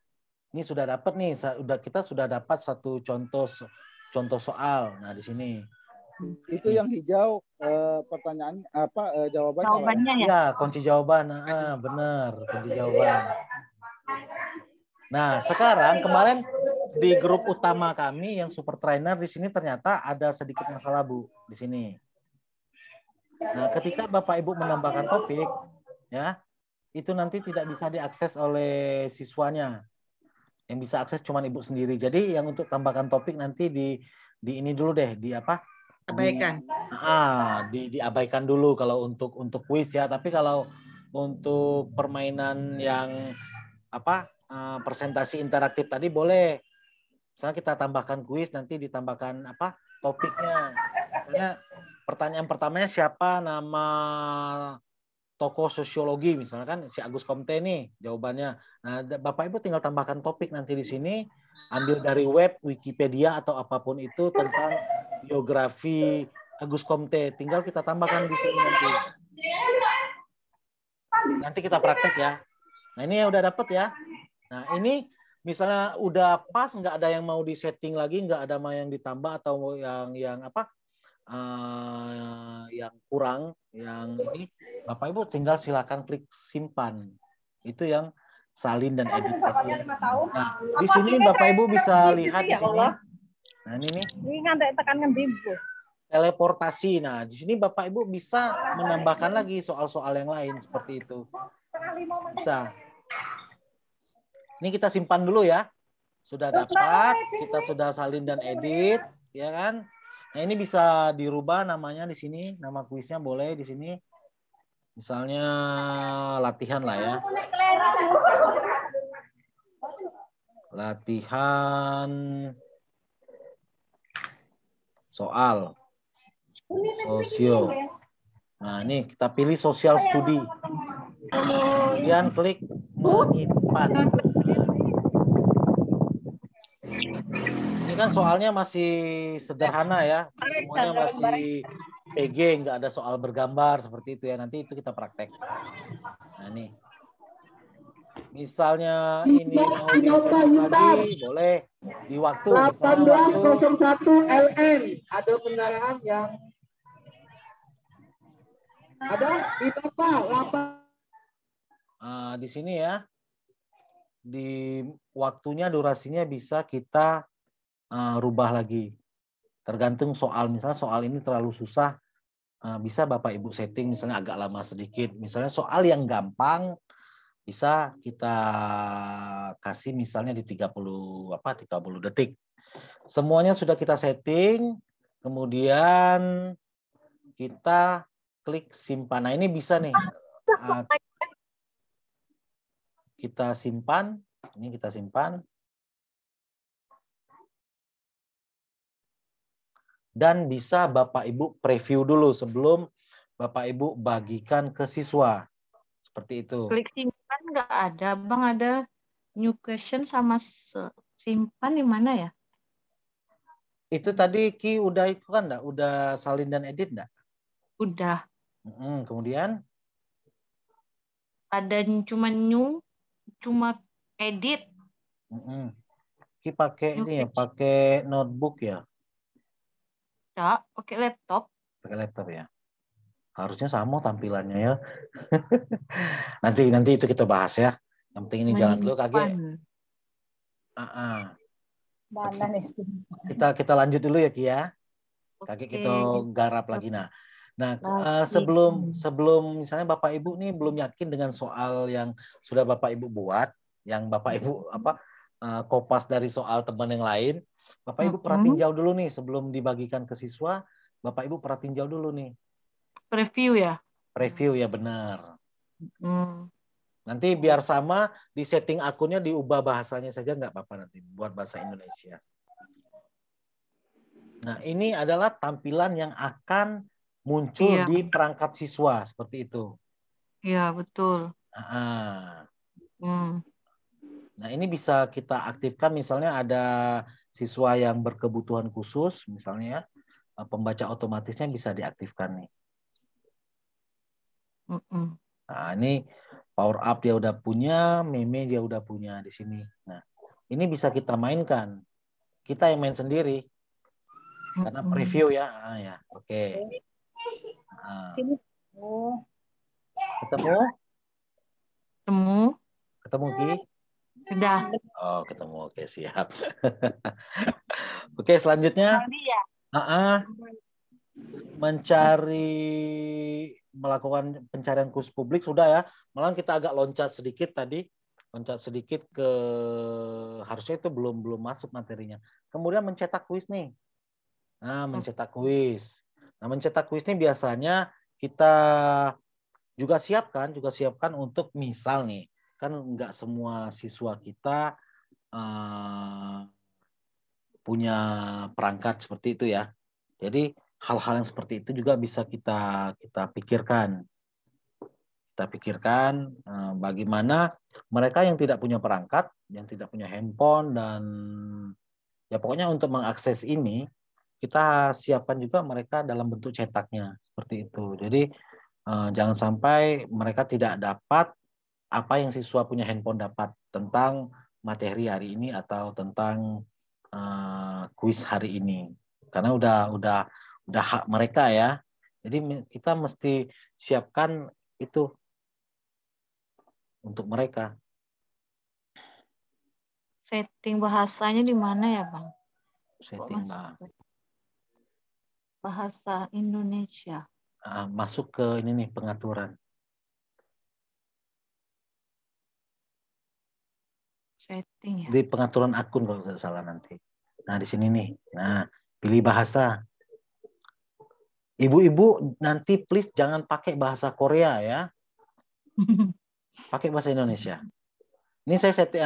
Ini sudah dapat nih. Kita sudah dapat satu contoh soal. Nah, di sini. Itu yang hijau pertanyaan jawabannya? Jawabannya ya? Ya, kunci jawaban. Benar, kunci jawaban. Nah, sekarang kemarin di grup utama kami yang super trainer di sini ternyata ada sedikit masalah, Bu, di sini. Nah, ketika Bapak Ibu menambahkan topik, ya, itu nanti tidak bisa diakses oleh siswanya. Yang bisa akses cuma Ibu sendiri. Jadi yang untuk tambahkan topik nanti di ini dulu deh, di apa? Abaikan. Diabaikan dulu kalau untuk kuis ya. Tapi kalau untuk permainan yang presentasi interaktif tadi boleh. Misalnya kita tambahkan kuis, nanti ditambahkan topiknya. Misalnya pertanyaan pertamanya siapa nama tokoh sosiologi, misalnya kan si Agus Komte nih jawabannya. Nah, Bapak Ibu tinggal tambahkan topik nanti di sini, ambil dari web, Wikipedia atau apapun itu tentang biografi Agus Komte. Tinggal kita tambahkan di sini nanti. Nanti kita praktek ya. Nah, ini udah dapet ya. Nah, ini misalnya udah pas, nggak ada yang mau disetting lagi, nggak ada yang ditambah atau yang kurang, yang ini Bapak Ibu tinggal silakan klik simpan. Itu yang salin dan edit. Nah, di sini Bapak Ibu bisa lihat di sini. Nah, ini nih. Ini ngantek tekan ngendi, Bu? Teleportasi. Nah, di sini Bapak Ibu bisa menambahkan lagi soal-soal yang lain seperti itu. Bisa. Ini kita simpan dulu ya. Sudah dapat, kita sudah salin dan edit, ya kan? Nah, ini bisa dirubah namanya di sini, nama kuisnya boleh di sini. Misalnya latihan lah ya. Latihan soal sosio. Nah, ini kita pilih social study. Kemudian klik menyimpan. Ini kan soalnya masih sederhana ya. Semuanya masih PG, nggak ada soal bergambar seperti itu ya. Nanti itu kita praktek. Nah, ini. Misalnya ini mau disetting lagi, boleh di waktu. 1801 LN. Ada kendaraan yang ada di total 8. Di sini ya. Di waktunya, durasinya bisa kita rubah lagi. Tergantung soal. Misalnya soal ini terlalu susah, bisa Bapak Ibu setting misalnya agak lama sedikit. Misalnya soal yang gampang bisa kita kasih misalnya di 30 detik. Semuanya sudah kita setting, kemudian kita klik simpan. Nah, ini bisa nih. Kita simpan. Ini kita simpan. Dan bisa Bapak Ibu preview dulu sebelum Bapak Ibu bagikan ke siswa. Seperti itu. Klik simpan nggak ada, Bang. Ada new question sama simpan di mana ya? Itu tadi Ki udah itu kan enggak? Udah salin dan edit enggak? Udah. Kemudian? Ada cuma edit. Ki pakai ini ya, pakai notebook ya? Ya, pakai laptop. Pakai laptop ya. Harusnya sama tampilannya ya. nanti itu kita bahas ya. Yang penting ini jalan dulu Kak. Mana nih? Kita lanjut dulu ya Ki ya. Kakek kita garap lagi. Nah, sebelum misalnya Bapak Ibu nih belum yakin dengan soal yang sudah Bapak Ibu buat, yang Bapak Ibu kopas dari soal teman yang lain, Bapak Ibu perhatiin dulu nih sebelum dibagikan ke siswa, Bapak Ibu perhatiin dulu nih. Preview ya? Preview ya, benar. Nanti biar sama, di setting akunnya diubah bahasanya saja nggak apa-apa nanti buat bahasa Indonesia. Nah, ini adalah tampilan yang akan muncul di perangkat siswa seperti itu. Iya, betul. Nah, ini bisa kita aktifkan misalnya ada siswa yang berkebutuhan khusus misalnya, pembaca otomatisnya bisa diaktifkan nih. Nah, ini power up dia udah punya, meme dia udah punya di sini. Nah, ini bisa kita mainkan. Kita yang main sendiri. Karena preview ya. Ya, oke. Sini. Ketemu? Ketemu Ki? Sudah. Oh, ketemu. Oke, siap. Oke, selanjutnya. Melakukan pencarian khusus publik sudah ya. Malah kita agak loncat sedikit tadi, ke harusnya itu belum masuk materinya. Kemudian mencetak kuis nih. Nah, mencetak kuis. Nah, mencetak kuis ini biasanya kita juga siapkan untuk misal nih, kan nggak semua siswa kita punya perangkat seperti itu ya. Jadi hal-hal yang seperti itu juga bisa kita pikirkan. Kita pikirkan bagaimana mereka yang tidak punya perangkat, yang tidak punya handphone, dan ya pokoknya untuk mengakses ini, kita siapkan juga mereka dalam bentuk cetaknya. Seperti itu. Jadi jangan sampai mereka tidak dapat apa yang siswa punya handphone dapat tentang materi hari ini atau tentang kuis hari ini. Karena udah hak mereka ya. Jadi kita mesti siapkan itu untuk mereka. Setting bahasanya di mana ya, Bang? Setting bahasa Indonesia. Masuk ke ini nih, pengaturan. Setting ya. Di pengaturan akun kalau tidak salah nanti. Nah, di sini nih. Nah, pilih bahasa. Ibu-ibu nanti please jangan pakai bahasa Korea ya. Pakai bahasa Indonesia. Ini saya setting.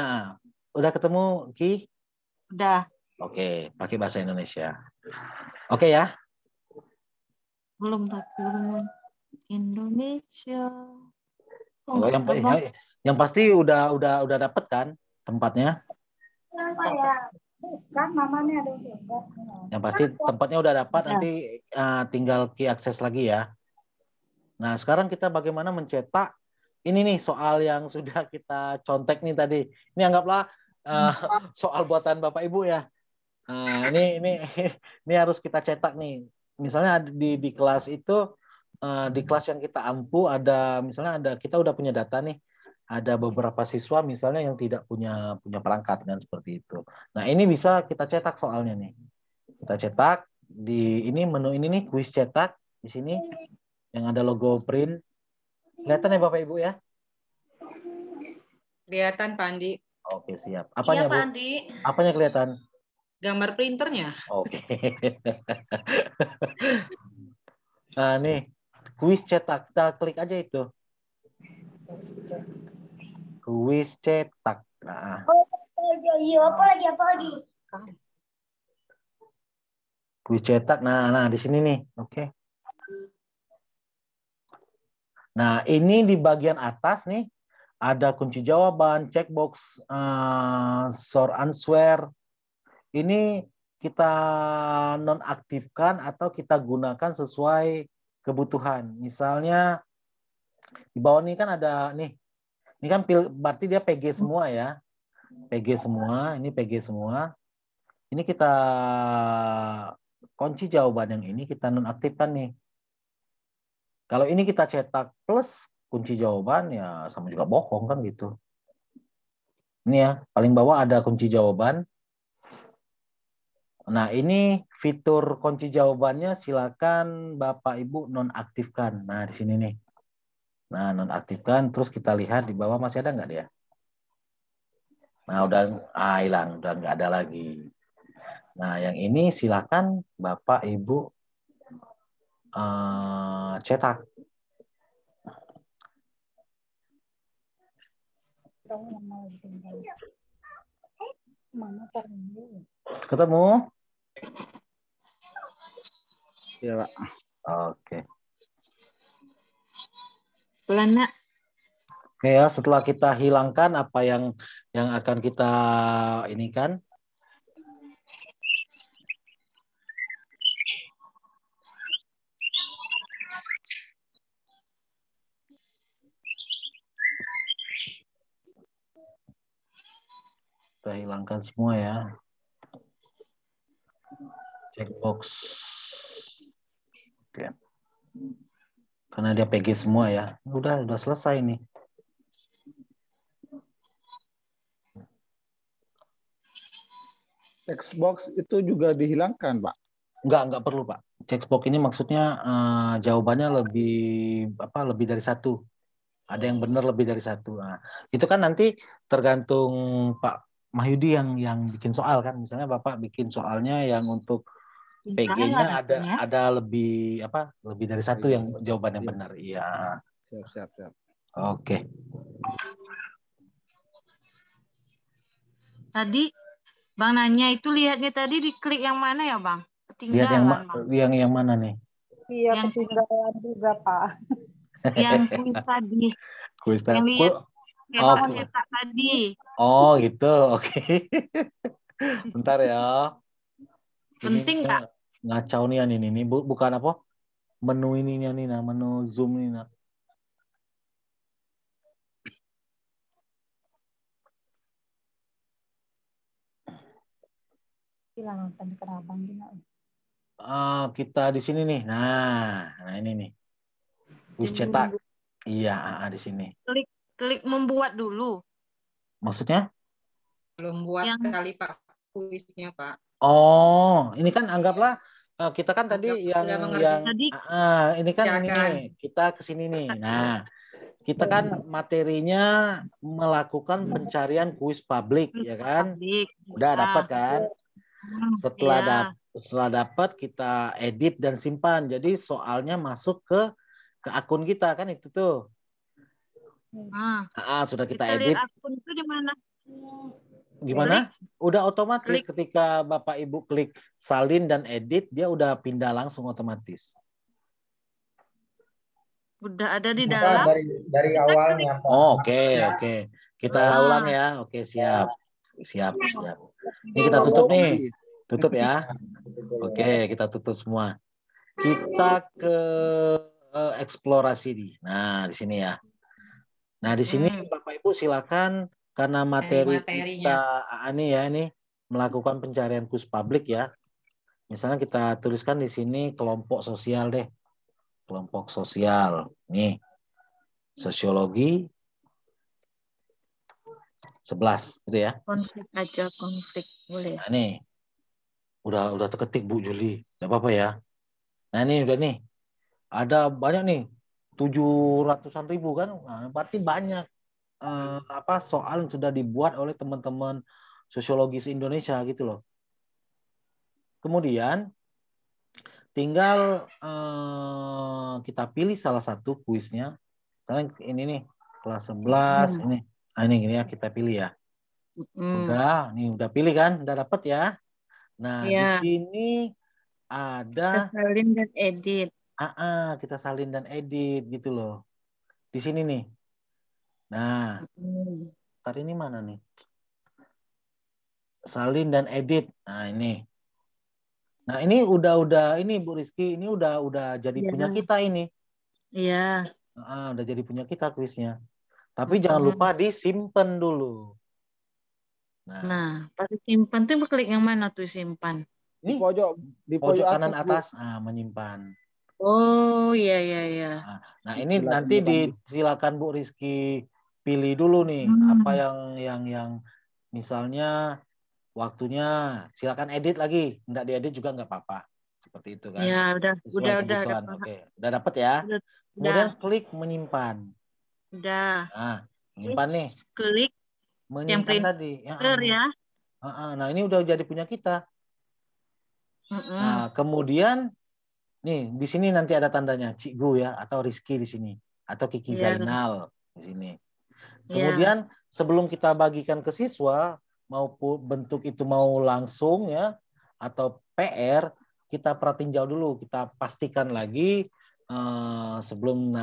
Udah ketemu Ki? Udah. Oke, pakai bahasa Indonesia. Oke ya. Belum Indonesia. Oh, yang pasti udah dapat kan tempatnya? Kan mamanya ada tugas. Yang pasti tempatnya udah dapat, nanti tinggal Ki akses lagi ya. Nah, sekarang kita bagaimana mencetak ini nih soal yang sudah kita contek nih tadi. Ini anggaplah soal buatan Bapak Ibu ya. Nah, ini harus kita cetak nih. Misalnya di kelas itu di kelas yang kita ampu kita udah punya data nih. Ada beberapa siswa misalnya yang tidak punya perangkat kan seperti itu. Nah, ini bisa kita cetak soalnya nih. Kita cetak di ini menu ini nih kuis cetak di sini yang ada logo print. Kelihatan ya Bapak Ibu ya? Kelihatan Pak Andi. Oke, siap. Apanya, iya, Pak Bu? Andi. Apanya kelihatan? Gambar printernya. Oke. Nah, nih kuis cetak. Kita klik aja itu. Kuis cetak. Nah. Kuis cetak. Nah di sini nih. Oke. Nah, ini di bagian atas nih ada kunci jawaban, checkbox, short answer. Ini kita nonaktifkan atau kita gunakan sesuai kebutuhan. Misalnya di bawah ini kan ada nih. Ini kan berarti dia PG semua ya. PG semua, ini PG semua. Ini kita kunci jawaban yang ini kita nonaktifkan nih. Kalau ini kita cetak plus kunci jawaban ya sama juga bohong kan gitu. Ini ya, paling bawah ada kunci jawaban. Nah, ini fitur kunci jawabannya silakan Bapak Ibu nonaktifkan. Nah, di sini nih. Nah, nonaktifkan, terus kita lihat di bawah masih ada nggak dia? Nah, udah hilang, udah nggak ada lagi. Nah, yang ini silakan Bapak Ibu cetak. Ketemu? Iya, Pak. Oke. Pelan, Nak. Oke ya, setelah kita hilangkan apa yang akan kita ini kan. Kita hilangkan semua ya. Checkbox. Oke. Karena dia PG semua ya. Udah selesai nih. Checkbox itu juga dihilangkan, Pak? Enggak perlu, Pak. Checkbox ini maksudnya jawabannya lebih dari satu. Ada yang benar lebih dari satu. Nah, itu kan nanti tergantung Pak Mahyudi yang bikin soal kan. Misalnya Bapak bikin soalnya yang untuk PG-nya ada lebih dari satu yang jawaban yang benar. Iya. Siap. Oke. Tadi Bang nanya itu lihatnya tadi diklik yang mana ya, Bang? Ketinggalan. Lihat yang mana nih? Iya, yang ketinggalan juga, Pak. Yang kuis tadi. Kuis tadi. Yang lihat cetak tadi. Oh, gitu. Oke. Bentar ya. Penting Kak. Ngacau nih ini bukan apa? Menu ininya nih, menu Zoom ini. Hilang tadi kenapa kita di sini nih. Nah ini nih. Kuis cetak. Iya, di sini. Klik membuat dulu. Maksudnya? Belum buat kali Pak kuisnya, Pak. Oh, ini kan anggaplah kita kan tadi yang ini kan ini kita ke sini nih. Nah, kita kan materinya melakukan pencarian kuis publik, ya kan? Udah dapat kan? Setelah dapat kita edit dan simpan. Jadi soalnya masuk ke akun kita kan itu tuh. Sudah kita edit. Lihat akun itu di mana? Gimana? Udah otomatis ketika Bapak Ibu klik salin dan edit, dia udah pindah langsung otomatis. Udah ada di dalam. Dari awalnya. Oh, oke. Kita ulang ya. Oke, siap. Ini kita tutup nih. Tutup ya. Oke, kita tutup semua. Kita ke eksplorasi nih. Nah, di sini ya. Nah, di sini Bapak Ibu silakan karena materi kita ini melakukan pencarian kuis publik ya. Misalnya kita tuliskan di sini kelompok sosial deh. Kelompok sosial. Nih. Sosiologi 11 gitu ya. Konflik aja, konflik boleh. Nah, nih. Udah terketik Bu Juli. Enggak apa-apa ya. Nah, ini udah nih. Ada banyak nih. 700-an ribu kan. Nah, berarti banyak soal yang sudah dibuat oleh teman-teman sosiologis Indonesia gitu loh. Kemudian tinggal kita pilih salah satu kuisnya. Karena ini nih kelas 11 ini. Nah, ini gini ya kita pilih ya. Udah pilih kan? Udah dapat ya. Nah, di sini ada kita salin dan edit. Kita salin dan edit gitu loh. Di sini nih. Nah, ntar ini mana nih? Salin dan edit. Nah, ini. Nah, ini udah ini Bu Rizky, ini udah jadi punya kita ini. Iya. Udah jadi punya kita kuisnya. Tapi jangan lupa disimpan dulu. Nah, pas simpan tuh klik yang mana tuh simpan? Di pojok kanan atas, menyimpan. Oh, iya. Nah, ini nanti silakan Bu Rizky pilih dulu nih apa yang misalnya waktunya silakan edit lagi, enggak diedit juga enggak apa-apa. Seperti itu kan. Ya, udah. Oke, udah dapat ya. Kemudian klik menyimpan. Udah. Nah, menyimpan nih. Klik menyimpan tadi. Ya. Nah, ini udah jadi punya kita. Nah, kemudian nih di sini nanti ada tandanya Cikgu ya atau Rizky di sini atau Kiki Zainal di sini. Kemudian sebelum kita bagikan ke siswa maupun bentuk itu mau langsung ya atau PR, kita pratinjau dulu, kita pastikan lagi sebelum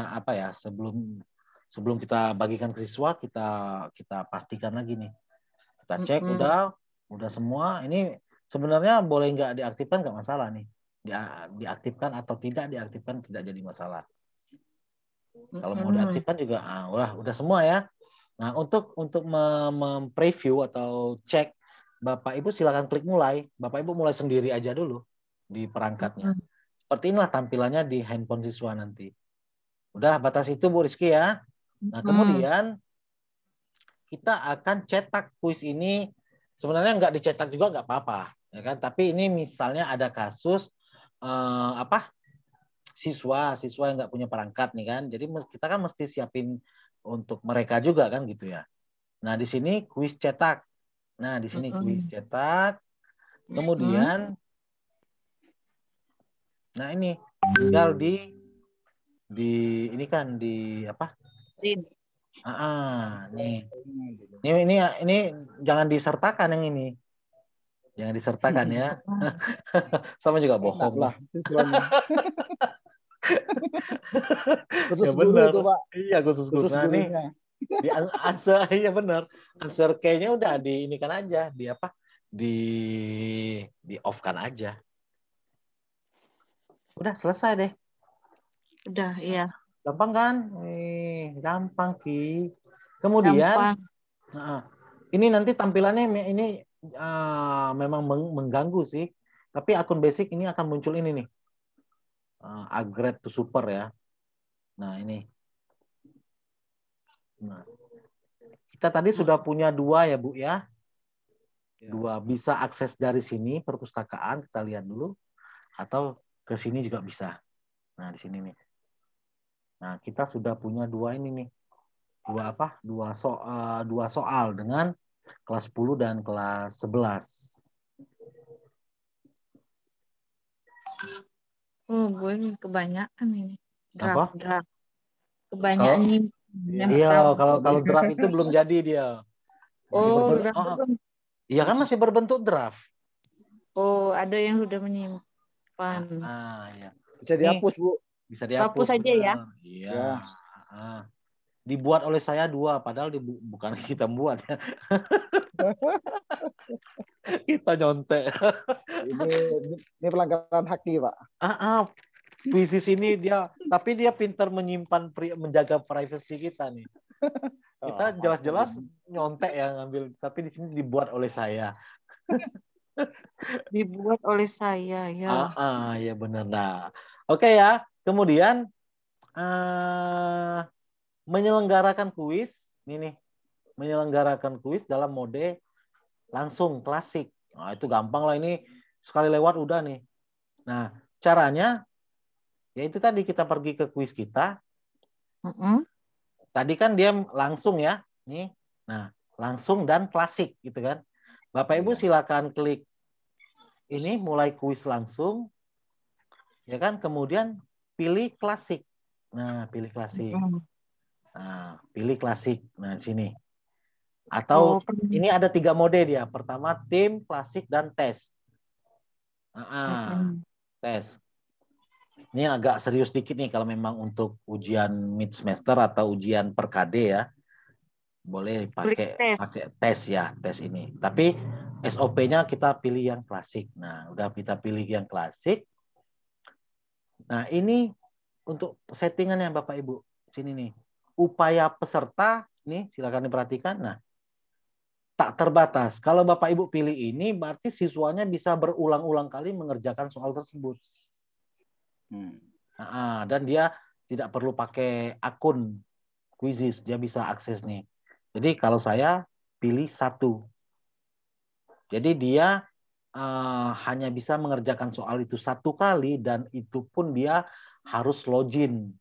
kita bagikan ke siswa kita pastikan lagi nih. Kita cek udah semua. Ini sebenarnya boleh nggak diaktifkan nggak masalah nih. Diaktifkan atau tidak diaktifkan tidak jadi masalah. Kalau mau diaktifkan juga udah semua ya. Nah, untuk preview atau cek, Bapak Ibu silakan klik mulai. Bapak Ibu mulai sendiri aja dulu di perangkatnya. Seperti inilah tampilannya di handphone siswa nanti. Udah batas itu Bu Rizky ya. Nah, kemudian kita akan cetak kuis ini. Sebenarnya nggak dicetak juga nggak apa-apa, ya kan? Tapi ini misalnya ada kasus siswa yang nggak punya perangkat nih kan. Jadi kita kan mesti siapin untuk mereka juga kan gitu ya. Nah, di sini kuis cetak. Nah, di sini kuis cetak. Kemudian nah ini tinggal di ini kan di apa? Nih. Ini jangan disertakan yang ini. Jangan disertakan ya. Sama juga bohong lah siswanya. Ya benar. Itu, Pak. Iya, khusus guru. Nah, nih. Di answer iya benar. Answer kayaknya udah di ini kan aja, di apa? Di off kan aja. Udah selesai deh. Udah, iya. Gampang kan? Gampang Ki. Kemudian ini nanti tampilannya ini memang mengganggu sih. Tapi akun basic ini akan muncul ini nih. Upgrade to super ya. Nah, ini. Nah. Kita tadi sudah punya 2 ya, Bu ya. 2 bisa akses dari sini perpustakaan, kita lihat dulu. Atau ke sini juga bisa. Nah, di sini nih. Nah, kita sudah punya 2 ini nih. dua soal dengan kelas 10 dan kelas 11. Oh, gue kebanyakan ini. Apa? Draft. Kebanyakan Kalau nyimpen. iya, kalau draft itu belum jadi dia. Masih Oh, berbentuk. draft belum. Iya kan masih berbentuk draft. Oh, ada yang sudah menyimpan. Ya. Bisa dihapus, Bu. Bisa dihapus. Hapus aja ya. Iya. Dibuat oleh saya 2, padahal bukan kita buat ya. Kita nyontek. Ini pelanggaran haki, Pak. Puisi sini tapi dia pintar menjaga privasi kita nih. Kita jelas-jelas nyontek ya ngambil, tapi di sini dibuat oleh saya. Dibuat oleh saya ya. Ya benar. Nah, oke ya. Kemudian menyelenggarakan kuis ini nih. Menyelenggarakan kuis dalam mode langsung klasik. Nah, itu gampang lah, ini sekali lewat udah nih. Nah, caranya ya itu tadi, kita pergi ke kuis kita. Tadi kan dia langsung ya, nih. Nah, langsung dan klasik gitu kan. Bapak Ibu silakan klik ini mulai kuis langsung. Ya kan, kemudian pilih klasik. Nah, pilih klasik. Nah, pilih klasik. Nah, di sini. Atau ini ada 3 mode dia. Pertama tim, klasik, dan tes. Tes. Ini agak serius dikit nih kalau memang untuk ujian mid semester atau ujian per KD ya. Boleh pakai tes ya, tes ini. Tapi SOP-nya kita pilih yang klasik. Nah, udah kita pilih yang klasik. Nah, ini untuk settingannya Bapak Ibu. Sini nih. Upaya peserta nih silakan diperhatikan. Nah, tak terbatas. Kalau Bapak Ibu pilih ini berarti siswanya bisa berulang-ulang kali mengerjakan soal tersebut. Dan dia tidak perlu pakai akun Quizizz, dia bisa akses nih. Jadi kalau saya pilih 1. Jadi dia hanya bisa mengerjakan soal itu 1 kali dan itu pun dia harus login.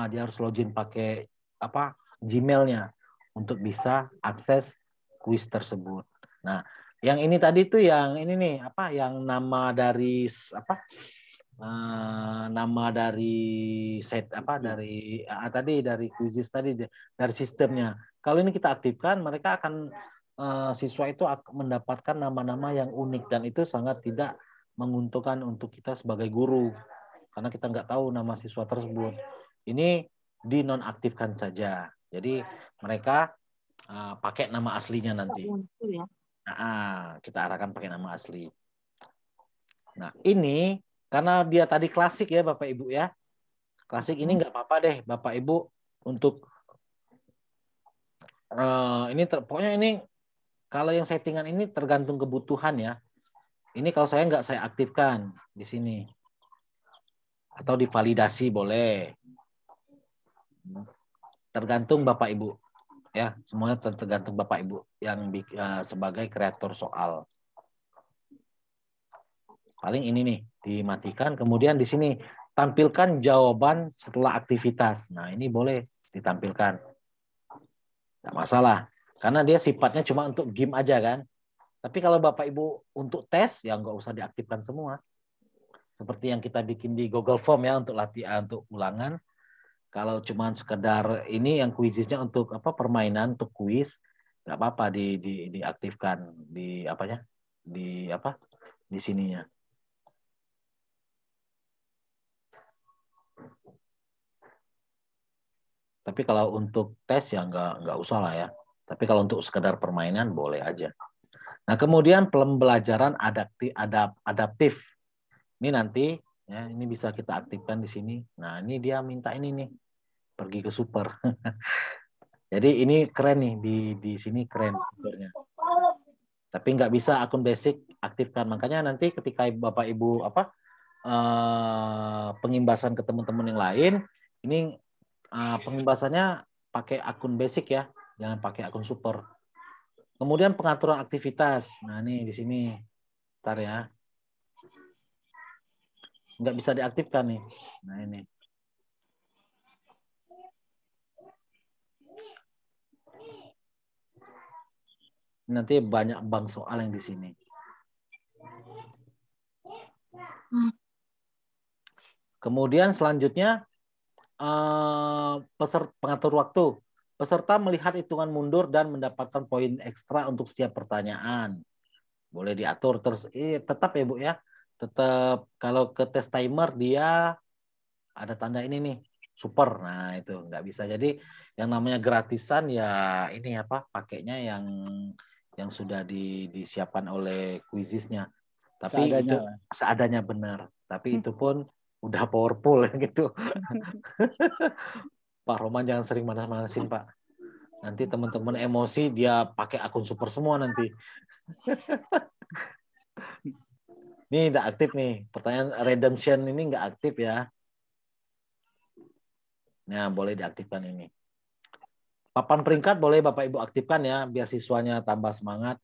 Dia harus login pakai Gmail-nya untuk bisa akses kuis tersebut. Nah, yang ini tadi tuh yang ini nih yang nama dari dari Quizizz tadi dari sistemnya. Kalau ini kita aktifkan, mereka akan siswa itu akan mendapatkan nama-nama yang unik dan itu sangat tidak menguntungkan untuk kita sebagai guru karena kita nggak tahu nama siswa tersebut. Ini dinonaktifkan saja. Jadi mereka pakai nama aslinya nanti. Kita arahkan pakai nama asli. Nah, ini karena dia tadi klasik ya Bapak Ibu ya. Klasik ini nggak apa-apa deh Bapak Ibu untuk pokoknya ini kalau yang settingan ini tergantung kebutuhan ya. Ini kalau saya nggak saya aktifkan di sini. Atau divalidasi boleh. Tergantung Bapak Ibu. Ya, semuanya tergantung Bapak Ibu yang sebagai kreator soal. Paling ini nih dimatikan, kemudian di sini tampilkan jawaban setelah aktivitas. Nah, ini boleh ditampilkan. Nggak masalah, karena dia sifatnya cuma untuk game aja kan. Tapi kalau Bapak Ibu untuk tes, ya nggak usah diaktifkan semua. Seperti yang kita bikin di Google Form ya untuk latihan, untuk ulangan. Kalau cuma sekedar ini yang Quizizz-nya untuk permainan untuk kuis, nggak apa-apa diaktifkan di sininya. Tapi kalau untuk tes ya nggak usah lah ya. Tapi kalau untuk sekedar permainan boleh aja. Nah, kemudian pembelajaran adaptif. Ini nanti ya, ini bisa kita aktifkan di sini. Nah, ini dia minta ini nih. Pergi ke super. Jadi ini keren nih di sini keren fiturnya. Tapi nggak bisa akun basic aktifkan. Makanya nanti ketika Bapak Ibu pengimbasan ke teman-teman yang lain, ini pengimbasannya pakai akun basic ya, jangan pakai akun super. Kemudian pengaturan aktivitas. Nah, ini di sini. Bentar ya. Nggak bisa diaktifkan nih. Nah, ini. Nanti banyak bank soal yang di sini. Kemudian selanjutnya pengatur waktu. Peserta melihat hitungan mundur dan mendapatkan poin ekstra untuk setiap pertanyaan. Boleh diatur terus. Tetap ya Bu ya. Tetap kalau ke tes timer dia ada tanda ini nih, super. Nah itu nggak bisa. Jadi yang namanya gratisan ya ini apa? Pakainya yang sudah disiapkan oleh quizisnya. Tapi Seadanya itu lah. seadanya benar. Tapi itu pun udah powerful gitu. Pak Roman jangan sering manas-manasin Pak. Nanti teman-teman emosi dia pakai akun super semua nanti. Ini nggak aktif nih. Pertanyaan redemption ini nggak aktif ya. Nah boleh diaktifkan ini. Papan peringkat boleh Bapak Ibu aktifkan ya biar siswanya tambah semangat.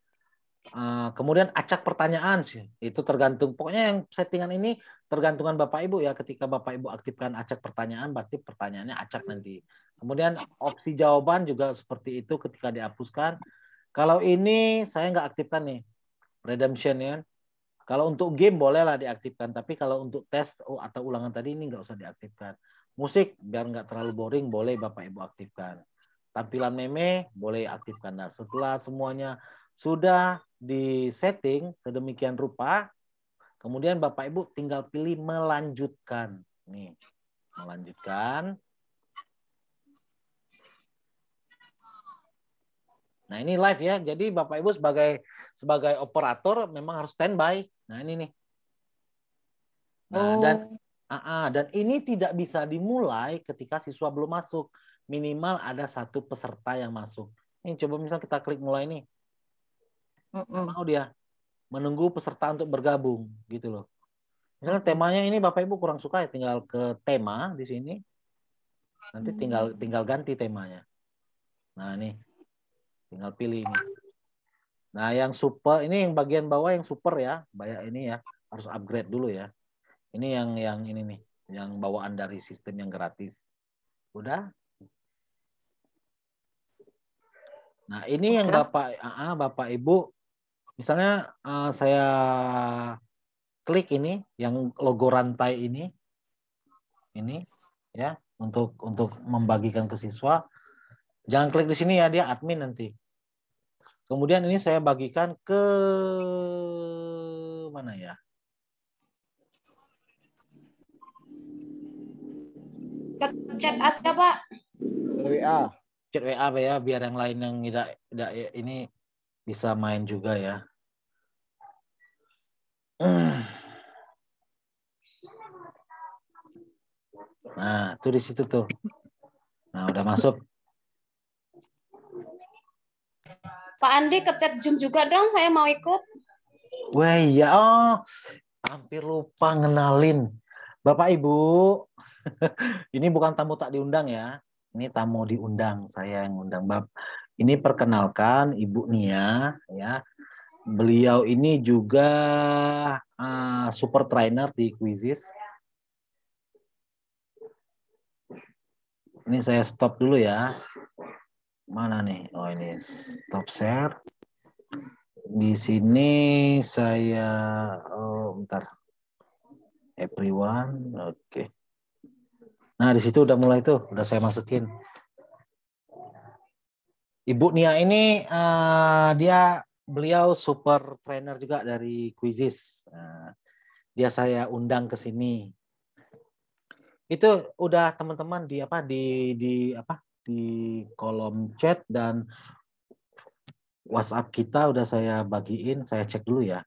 Kemudian acak pertanyaan sih itu tergantung, pokoknya yang settingan ini tergantungan Bapak Ibu ya. Ketika Bapak Ibu aktifkan acak pertanyaan berarti pertanyaannya acak nanti. Kemudian opsi jawaban juga seperti itu ketika dihapuskan. Kalau ini saya nggak aktifkan nih redemption ya. Kalau untuk game bolehlah diaktifkan, tapi kalau untuk tes atau ulangan tadi ini nggak usah diaktifkan. Musik biar nggak terlalu boring boleh Bapak Ibu aktifkan. Tampilan meme boleh aktifkan. Nah setelah semuanya sudah disetting sedemikian rupa, kemudian Bapak Ibu tinggal pilih melanjutkan. Nih, melanjutkan. Nah ini live ya, jadi Bapak Ibu sebagai operator memang harus standby. Nah ini nih. Nah dan ini tidak bisa dimulai ketika siswa belum masuk. Minimal ada satu peserta yang masuk. Ini coba misal kita klik mulai nih. Mau dia menunggu peserta untuk bergabung gitu loh. Misalnya temanya ini Bapak Ibu kurang suka ya, tinggal ke tema di sini. Nanti tinggal ganti temanya. Nah ini tinggal pilih ini. Nah yang super ini yang bagian bawah yang super ya, banyak ini ya harus upgrade dulu ya. Ini yang ini nih, yang bawaan dari sistem yang gratis. Udah. Nah ini yang Bapak Ibu. Misalnya saya klik ini yang logo rantai ini ya untuk membagikan ke siswa. Jangan klik di sini ya, dia admin nanti. Kemudian ini saya bagikan ke mana ya? Ke chat aja Pak. WA. Chat WA ya, biar yang lain yang tidak ini bisa main juga ya. Nah, tuh di situ tuh. Nah, udah masuk. Pak Andi ke chat Zoom juga dong, saya mau ikut. Wah, iya. Oh, hampir lupa ngenalin. Bapak Ibu, ini bukan tamu tak diundang ya. Ini tamu diundang, saya yang undang. Ini perkenalkan Ibu Nia ya. Beliau ini juga super trainer di Quizizz. Ini saya stop dulu ya. Mana nih? Oh ini stop share. Di sini saya bentar. Everyone, oke. Nah di situ udah mulai tuh, udah saya masukin. Ibu Nia ini beliau super trainer juga dari Quizizz. Dia saya undang ke sini. Itu udah teman-teman di kolom chat dan WhatsApp kita udah saya bagiin, saya cek dulu ya.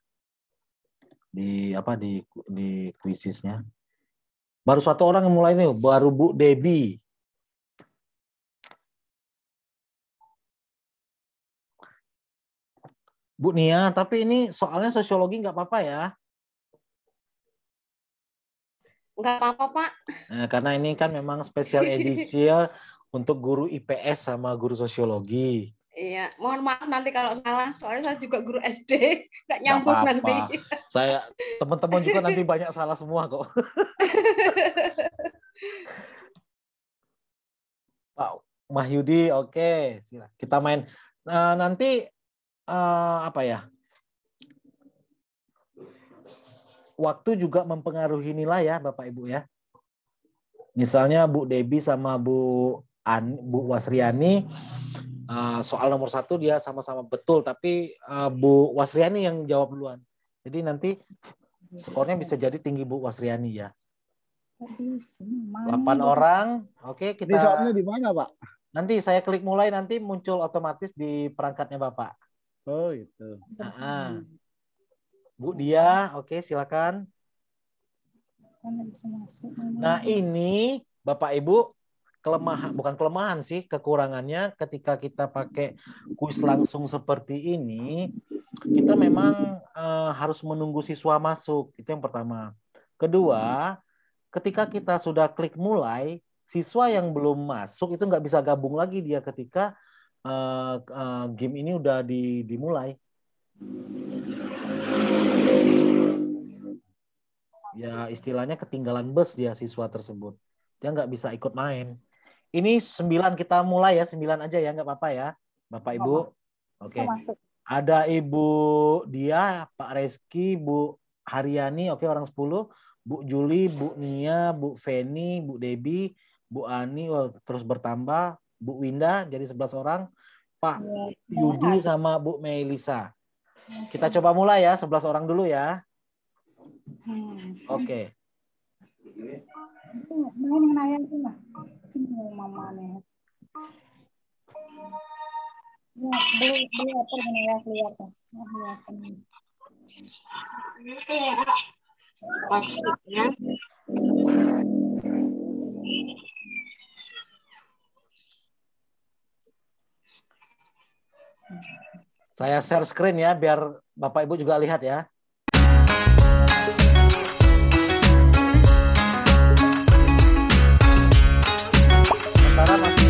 Di Quizizz-nya. Baru satu orang yang mulai nih, baru Bu Debbie. Bu Nia, tapi ini soalnya sosiologi nggak apa-apa ya? Nggak apa-apa, Pak. Nah, karena ini kan memang spesial edisi untuk guru IPS sama guru sosiologi. Iya, mohon maaf nanti kalau salah, soalnya saya juga guru SD, nggak nyambung nanti. Saya teman-teman juga nanti banyak salah semua kok. Pak Mahyudi, oke, kita main. Nah, nanti apa ya? Waktu juga mempengaruhi nilai ya, Bapak Ibu ya. Misalnya Bu Debi sama Bu Wasriani, soal nomor 1 dia sama-sama betul, tapi Bu Wasriani yang jawab duluan. Jadi nanti skornya bisa jadi tinggi Bu Wasriani ya. 8 orang. Oke, kita. Ini soalnya di mana, Pak? Nanti saya klik mulai, nanti muncul otomatis di perangkatnya Bapak. Oh, itu. Bu Dia, oke, silakan. Nah, ini Bapak Ibu kelemahan, bukan kelemahan sih, kekurangannya ketika kita pakai kuis langsung seperti ini, kita memang harus menunggu siswa masuk. Itu yang pertama. Kedua, ketika kita sudah klik mulai, siswa yang belum masuk itu nggak bisa gabung lagi dia ketika game ini udah dimulai. Ya istilahnya ketinggalan bus dia siswa tersebut. Dia nggak bisa ikut main. Ini 9 kita mulai ya, 9 aja ya, nggak apa-apa ya, Bapak Ibu. Oke. Ada Ibu Dia, Pak Reski, Bu Haryani, oke orang 10, Bu Juli, Bu Nia, Bu Feni, Bu Debi, Bu Ani, terus bertambah, Bu Winda jadi 11 orang, Pak Yudi sama Bu Melisa. Kita coba mulai ya, 11 orang dulu ya. Oke. Saya share screen ya, biar Bapak Ibu juga lihat ya. Sementara masih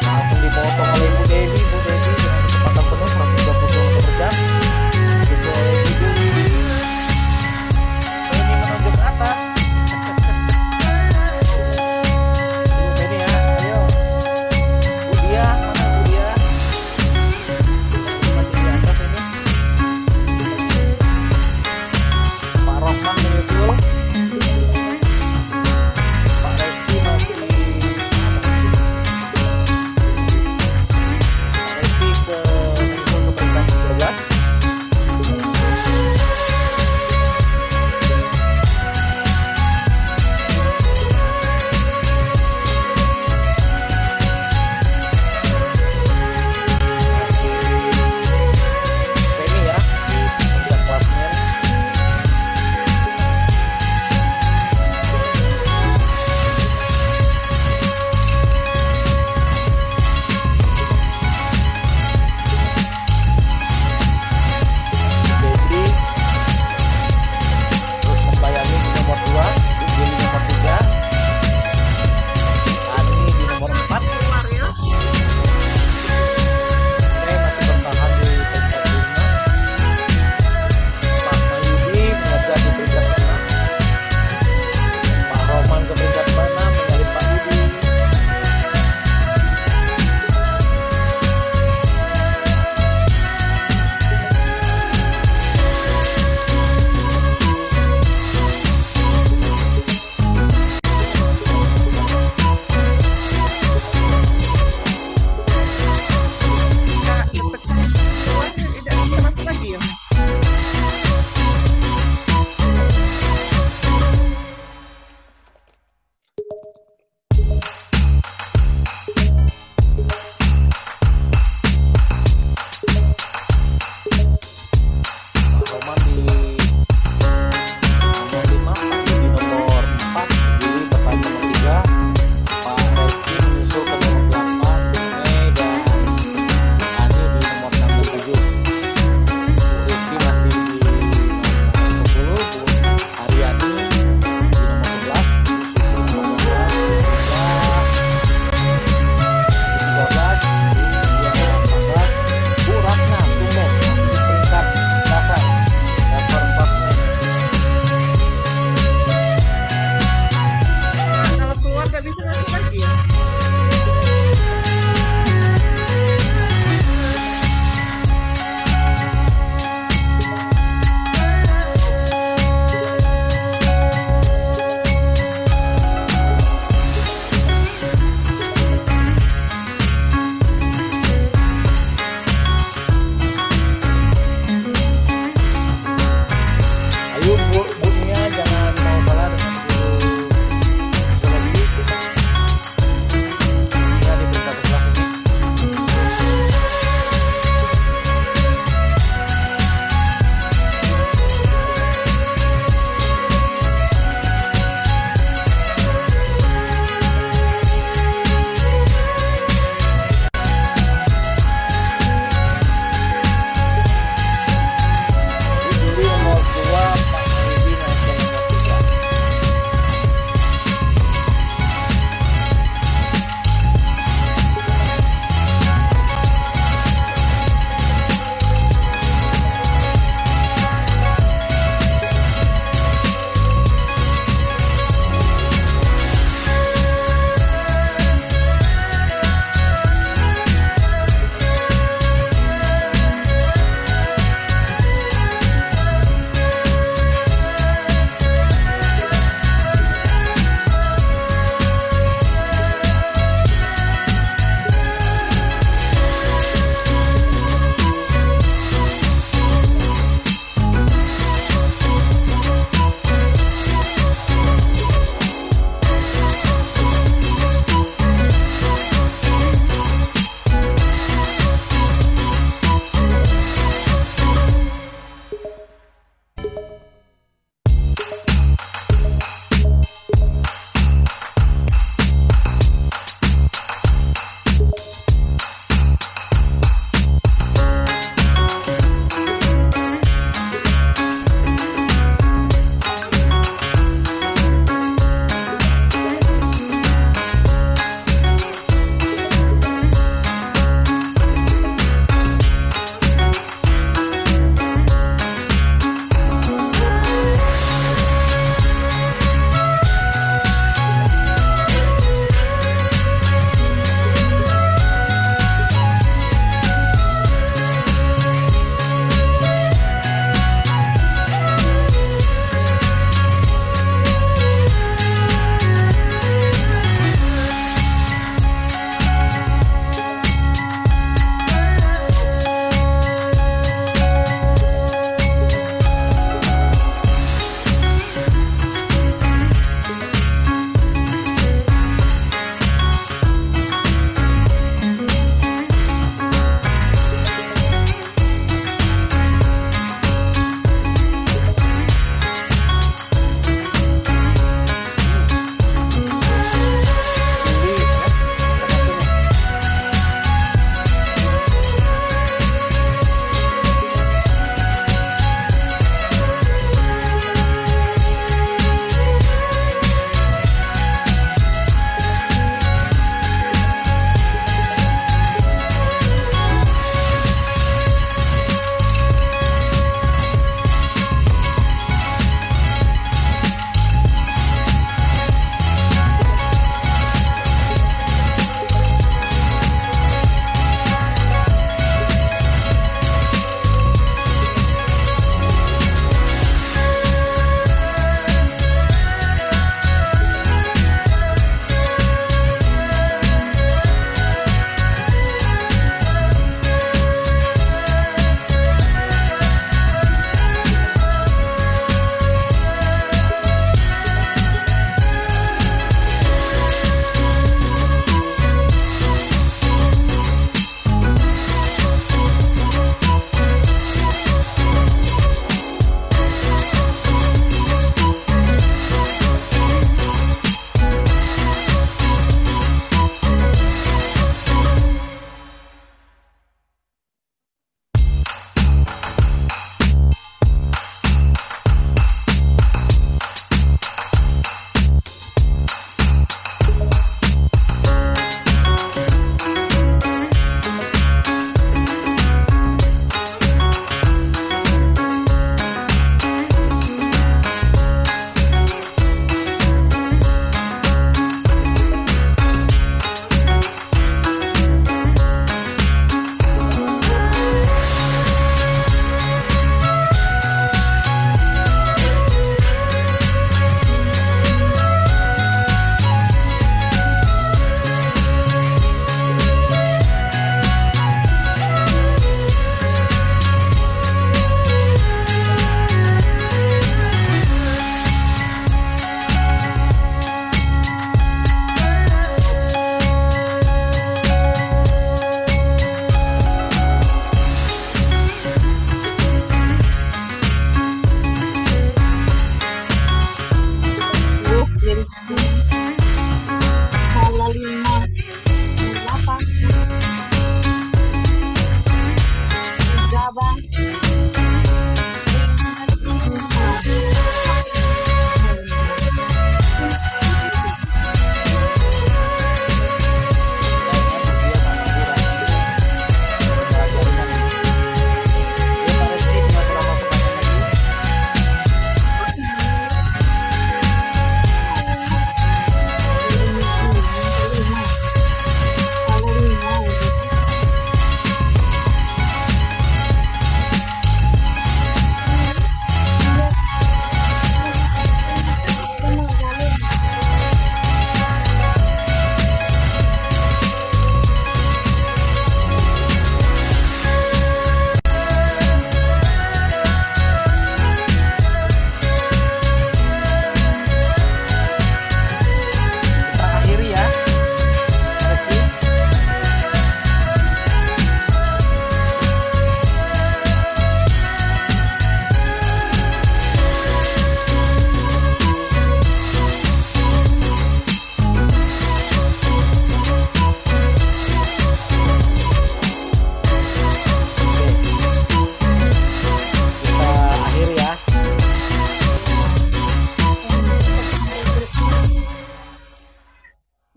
langsung dipotong oleh Bu Devi dengan kecepatan penuh 120 km per jam.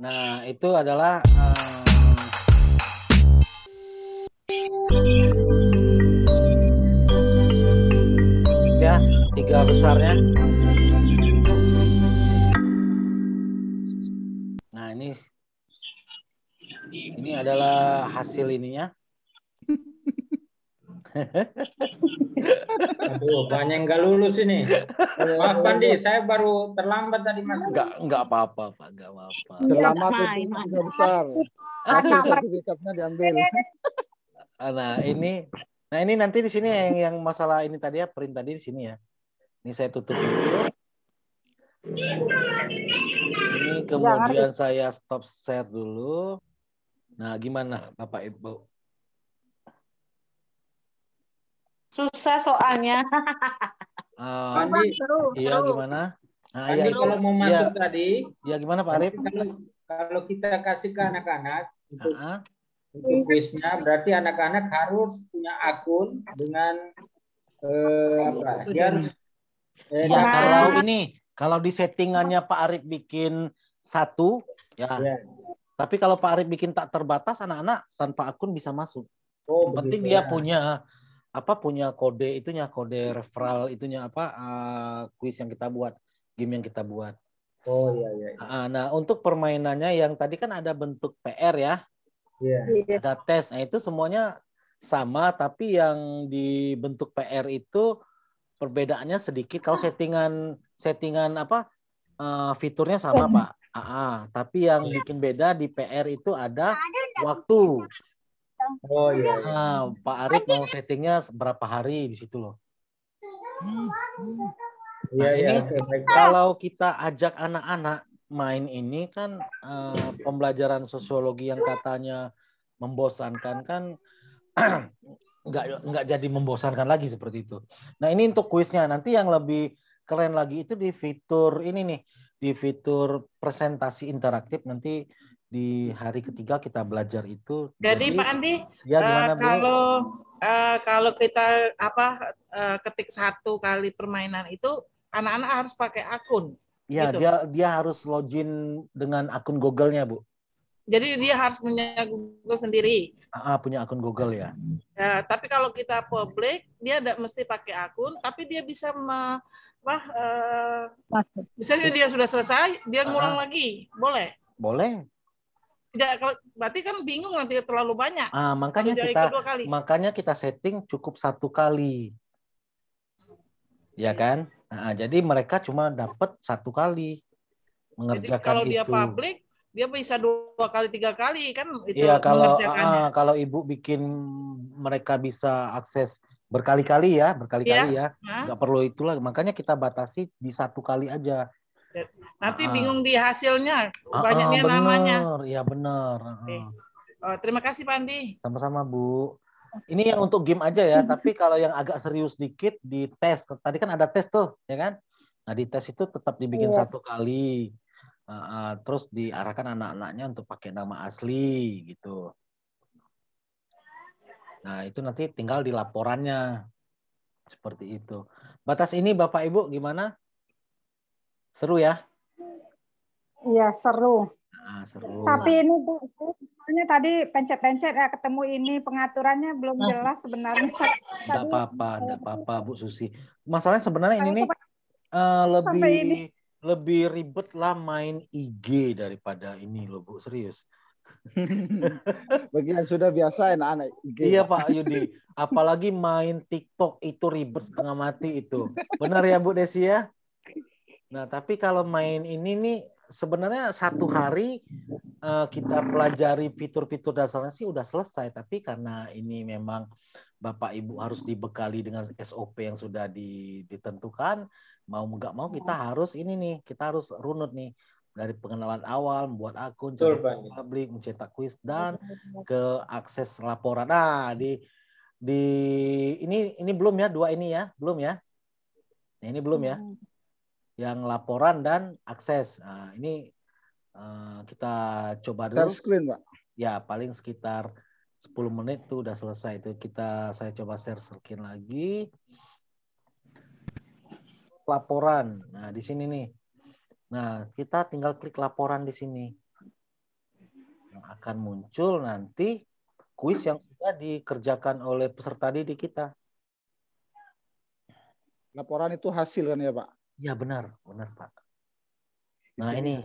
Nah, itu adalah ya, 3 besarnya. Nah, ini adalah hasil ininya. Aduh, banyak yang nggak lulus ini. Maaf Pandi, saya baru terlambat tadi masuk. Enggak apa-apa, Pak, enggak apa-apa. Selamat untuk 3 besar. Hasil sertifikatnya diambil. Nah, ini nanti di sini yang masalah ini tadi ya, print tadi di sini ya. Ini saya tutup dulu. Ini kemudian saya stop share dulu. Nah, gimana Bapak Ibu? Susah soalnya. Pandi, Iya gimana? Nah, Pandi kalau mau masuk tadi, ya gimana Pak Arif? Kalau kita kasih ke anak-anak untuk kuisnya, berarti anak-anak harus punya akun dengan apa? Dia harus kalau di settingannya Pak Arif bikin 1 ya. Tapi kalau Pak Arif bikin tak terbatas, anak-anak tanpa akun bisa masuk. Oh, yang penting dia punya kode kode referral kuis yang kita buat, game yang kita buat. Oh iya. Nah, untuk permainannya yang tadi kan ada bentuk PR ya. Iya. Ada tes. Nah, itu semuanya sama, tapi yang di bentuk PR itu perbedaannya sedikit. Kalau settingan fiturnya sama, Pak. Tapi yang bikin beda di PR itu ada waktu. Oh iya. Pak Arif mau settingnya berapa hari di situ loh. Ini kalau kita ajak anak-anak main ini kan pembelajaran sosiologi yang katanya membosankan kan nggak jadi membosankan lagi seperti itu. Nah, ini untuk kuisnya. Nanti yang lebih keren lagi itu di fitur ini nih, di fitur presentasi interaktif. Nanti di hari ketiga kita belajar itu. Jadi Pak Andi, ya gimana, Bu? kalau kita ketik 1 kali permainan itu anak-anak harus pakai akun. Ya, gitu. dia harus login dengan akun Google-nya, Bu. Jadi dia harus punya Google sendiri. Punya akun Google ya. Tapi kalau kita public, dia tidak mesti pakai akun, tapi dia bisa misalnya dia sudah selesai, dia ngulang lagi, boleh? Boleh. Tidak, berarti kan bingung nanti terlalu banyak. Makanya kita setting cukup 1 kali, ya kan? Jadi mereka cuma dapat 1 kali mengerjakan. Jadi kalau itu. Dia public, dia bisa 2 kali 3 kali kan? Itu iya, kalau ibu bikin mereka bisa akses berkali-kali ya, nggak perlu itulah. Makanya kita batasi di 1 kali aja. Nanti bingung di hasilnya, banyaknya namanya. Iya benar. Terima kasih Pak Andi. Sama-sama Bu. Ini yang untuk game aja ya, tapi kalau yang agak serius dikit di tes. Tadi kan ada tes tuh, ya kan? Nah di tes itu tetap dibikin 1 kali. Terus diarahkan anak-anaknya untuk pakai nama asli gitu. Nah itu nanti tinggal di laporannya. Seperti itu. Batas ini Bapak Ibu gimana? Seru ya? Iya, seru. Seru. Tapi ini Bu, soalnya tadi pencet-pencet ya ketemu ini pengaturannya belum jelas sebenarnya. Enggak apa-apa Bu Susi. Masalahnya sebenarnya ini nih lebih ribet lah main IG daripada ini loh Bu, serius. Bagi yang sudah biasa anak-anak IG. Iya Pak Yudi, apalagi main TikTok itu ribet setengah mati itu. Benar ya Bu Desi ya? Nah, tapi kalau main ini nih sebenarnya 1 hari kita pelajari fitur-fitur dasarnya sih udah selesai. Tapi karena ini memang Bapak Ibu harus dibekali dengan SOP yang sudah ditentukan, mau nggak mau kita harus kita harus runut nih dari pengenalan awal, membuat akun, cari publik, mencetak kuis dan ke akses laporan. Nah, ini belum ya 2 ini ya, belum ya? Nah, ini belum ya? Yang laporan dan akses. Nah, ini kita coba dulu. Share screen, Pak. Ya, paling sekitar 10 menit tuh udah selesai. Itu saya coba share screen lagi. Laporan. Nah, di sini nih. Nah, kita tinggal klik laporan di sini. Yang akan muncul nanti kuis yang sudah dikerjakan oleh peserta didik kita. Laporan itu hasil kan ya Pak? Ya benar Pak. Nah ini.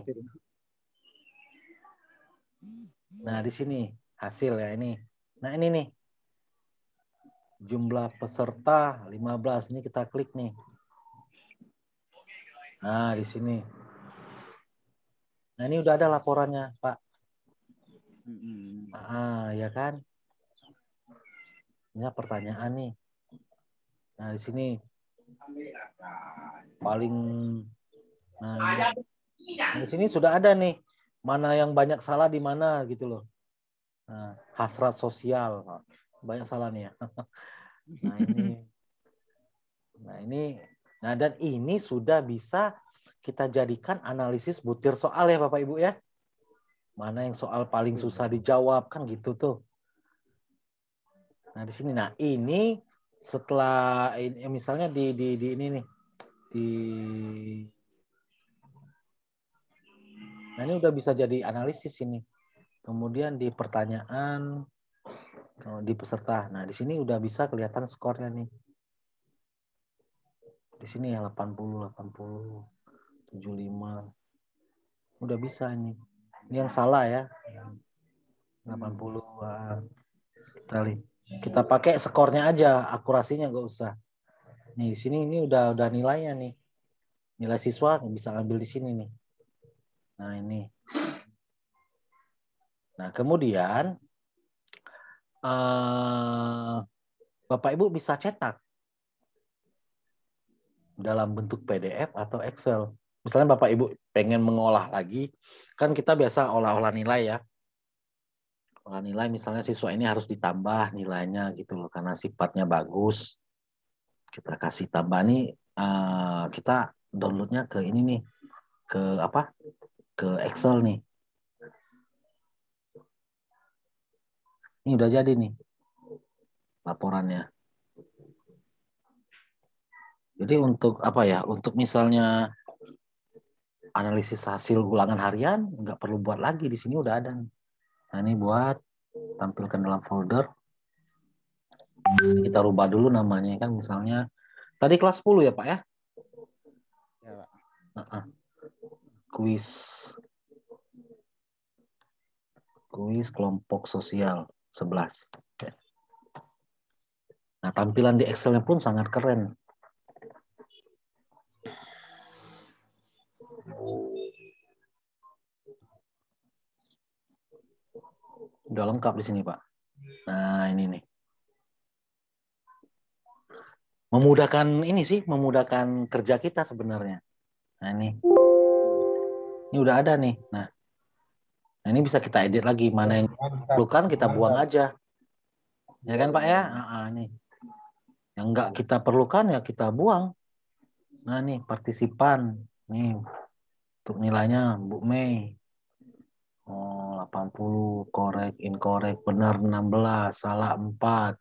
Nah di sini hasil ya ini. Nah ini nih. Jumlah peserta 15. Ini kita klik nih. Nah di sini. Nah ini udah ada laporannya Pak. Ya kan. Ini pertanyaan nih. Nah di sini. Paling nah di sini sudah ada nih mana yang banyak salah di mana gitu loh. Nah, hasrat sosial banyak salah nih ya. Nah dan ini sudah bisa kita jadikan analisis butir soal ya Bapak Ibu ya. Mana yang soal paling susah dijawab kan gitu tuh. Nah di sini, nah ini setelah ini misalnya di ini nih nah ini udah bisa jadi analisis ini. Kemudian di pertanyaan di peserta. Nah di sini udah bisa kelihatan skornya nih. Di sini ya 80, 75. Udah bisa ini. Ini yang salah ya. 80 kali. Kita pakai skornya aja, akurasinya nggak usah. Nih, di sini ini udah nilainya nih. Nilai siswa bisa ambil di sini nih. Nah, ini. Nah, kemudian Bapak Ibu bisa cetak dalam bentuk PDF atau Excel. Misalnya Bapak Ibu pengen mengolah lagi, kan kita biasa olah-olah nilai ya. Olah nilai misalnya siswa ini harus ditambah nilainya gitu loh karena sifatnya bagus. Kita kasih tambah nih, kita downloadnya ke ini nih, ke apa? Ke Excel nih. Ini udah jadi nih laporannya. Jadi untuk apa ya? Untuk misalnya analisis hasil ulangan harian nggak perlu buat lagi, di sini udah ada nih. Nah ini buat tampilkan dalam folder. Kita rubah dulu namanya kan misalnya tadi kelas 10 ya Pak ya? Ya Pak. Kuis kelompok sosial 11. Nah tampilan di Excel-nya pun sangat keren. Udah lengkap di sini Pak. Nah ini nih. Memudahkan ini sih, memudahkan kerja kita sebenarnya. Nah ini udah ada nih. Nah ini bisa kita edit lagi. Mana yang diperlukan kita buang aja. Ya kan Pak ya? Nih. Yang enggak kita perlukan ya kita buang. Nah nih partisipan. Nih untuk nilainya Bu Mei. 80, korek, inkorek, benar 16, salah 4.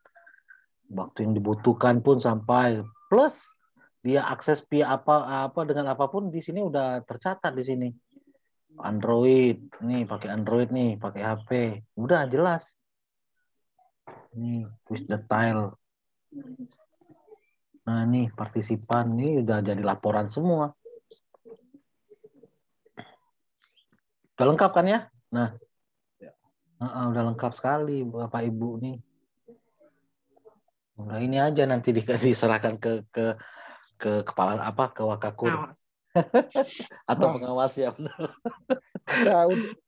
Waktu yang dibutuhkan pun sampai plus dia akses via apa dengan apapun di sini udah tercatat di sini. Android, nih pakai Android nih, pakai HP, udah jelas. Nih quiz detail. Nah nih partisipan nih udah jadi laporan semua. Udah lengkap kan ya? Nah, udah lengkap sekali Bapak Ibu nih. Nah ini aja nanti diserahkan ke kepala ke Wakakur atau pengawas ya benar.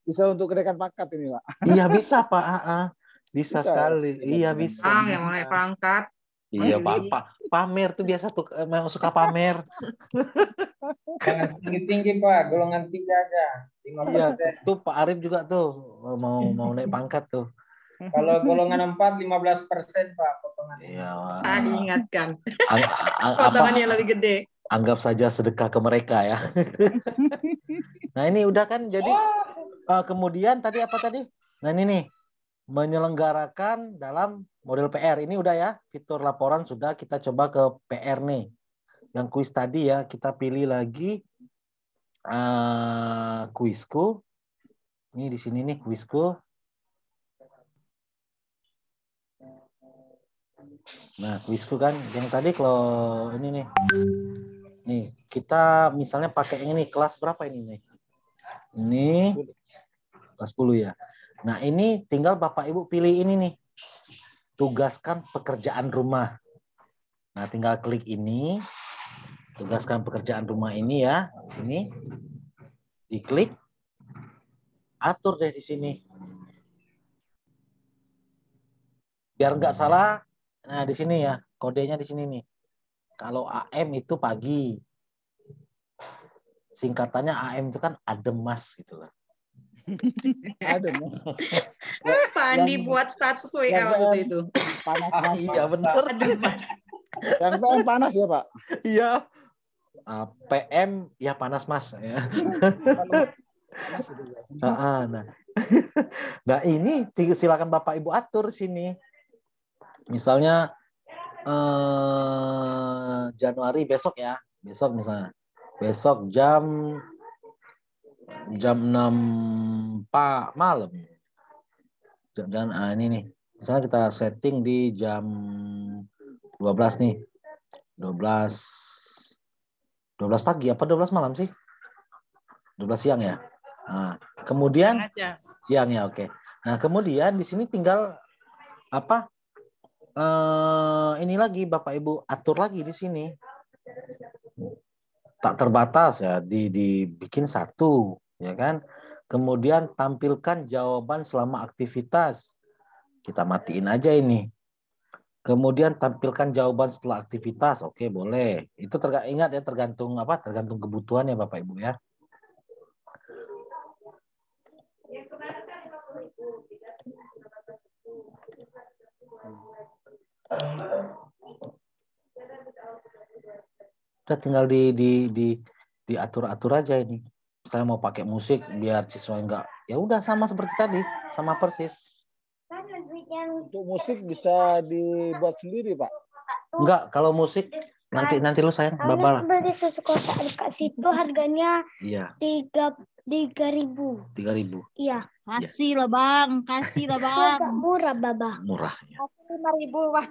Bisa untuk kenaikan pangkat ini Pak. Iya bisa Pak. Bisa sekali. Iya bisa. Yang mau naik pangkat. Iya Pak. Pamer tuh biasa tuh memang suka pamer. Jangan tinggi-tinggi Pak, golongan 3 aja. 5%. Iya, tuh Pak Arif juga tuh mau naik pangkat tuh. Kalau golongan 4 15% Pak potongan. Iya. Diingatkan. Potongannya lebih gede. Anggap saja sedekah ke mereka ya. Nah ini udah kan jadi kemudian tadi apa tadi? Nah ini nih menyelenggarakan dalam model PR ini udah ya, fitur laporan sudah, kita coba ke PR nih. Yang kuis tadi ya, kita pilih lagi kuisku. Ini di sini nih kuisku. Nah, kuisku kan yang tadi kalau ini nih. Nih, kita misalnya pakai yang ini kelas berapa ini nih? Ini kelas 10 ya. Nah, ini tinggal Bapak Ibu pilih ini nih. Tugaskan pekerjaan rumah. Nah, tinggal klik ini. Tugaskan pekerjaan rumah ini ya. Sini. Diklik. Atur deh di sini. Biar nggak salah. Nah, di sini ya. Kodenya di sini nih. Kalau AM itu pagi. Singkatannya AM itu kan ademas gitu lah. Ademas. Pak Andi buat status WA waktu itu. Panas. Iya benar. Yang PM panas ya Pak? Iya. PM ya panas Mas. Ya. Nah ini silakan Bapak Ibu atur sini. Misalnya Januari besok ya, besok misalnya, besok jam 6 malam. Dan ini nih, misalnya kita setting di jam 12 nih, 12 pagi apa 12 malam sih? 12 siang ya. Nah, kemudian siang ya, oke. Nah kemudian di sini tinggal apa? Ini lagi Bapak Ibu atur lagi di sini. Tak terbatas ya, dibikin satu, ya kan? Kemudian tampilkan jawaban selama aktivitas. Kita matiin aja ini. Kemudian tampilkan jawaban setelah aktivitas. Oke, boleh. Itu ingat ya tergantung apa? Tergantung kebutuhan ya Bapak Ibu ya. Udah tinggal diatur-atur aja ini. Saya mau pakai musik biar siswa enggak, ya udah sama seperti tadi, sama persis. Untuk musik bisa dibuat sendiri Pak? Enggak, kalau musik nanti lu sayang Bapak lah. Beli susu kotak dekat situ harganya Iya. 3.000. 3.000. Iya. Kasih lah Bang, kasih lah Bang. Murah Baba. Murah. Kasih 5.000 Pak.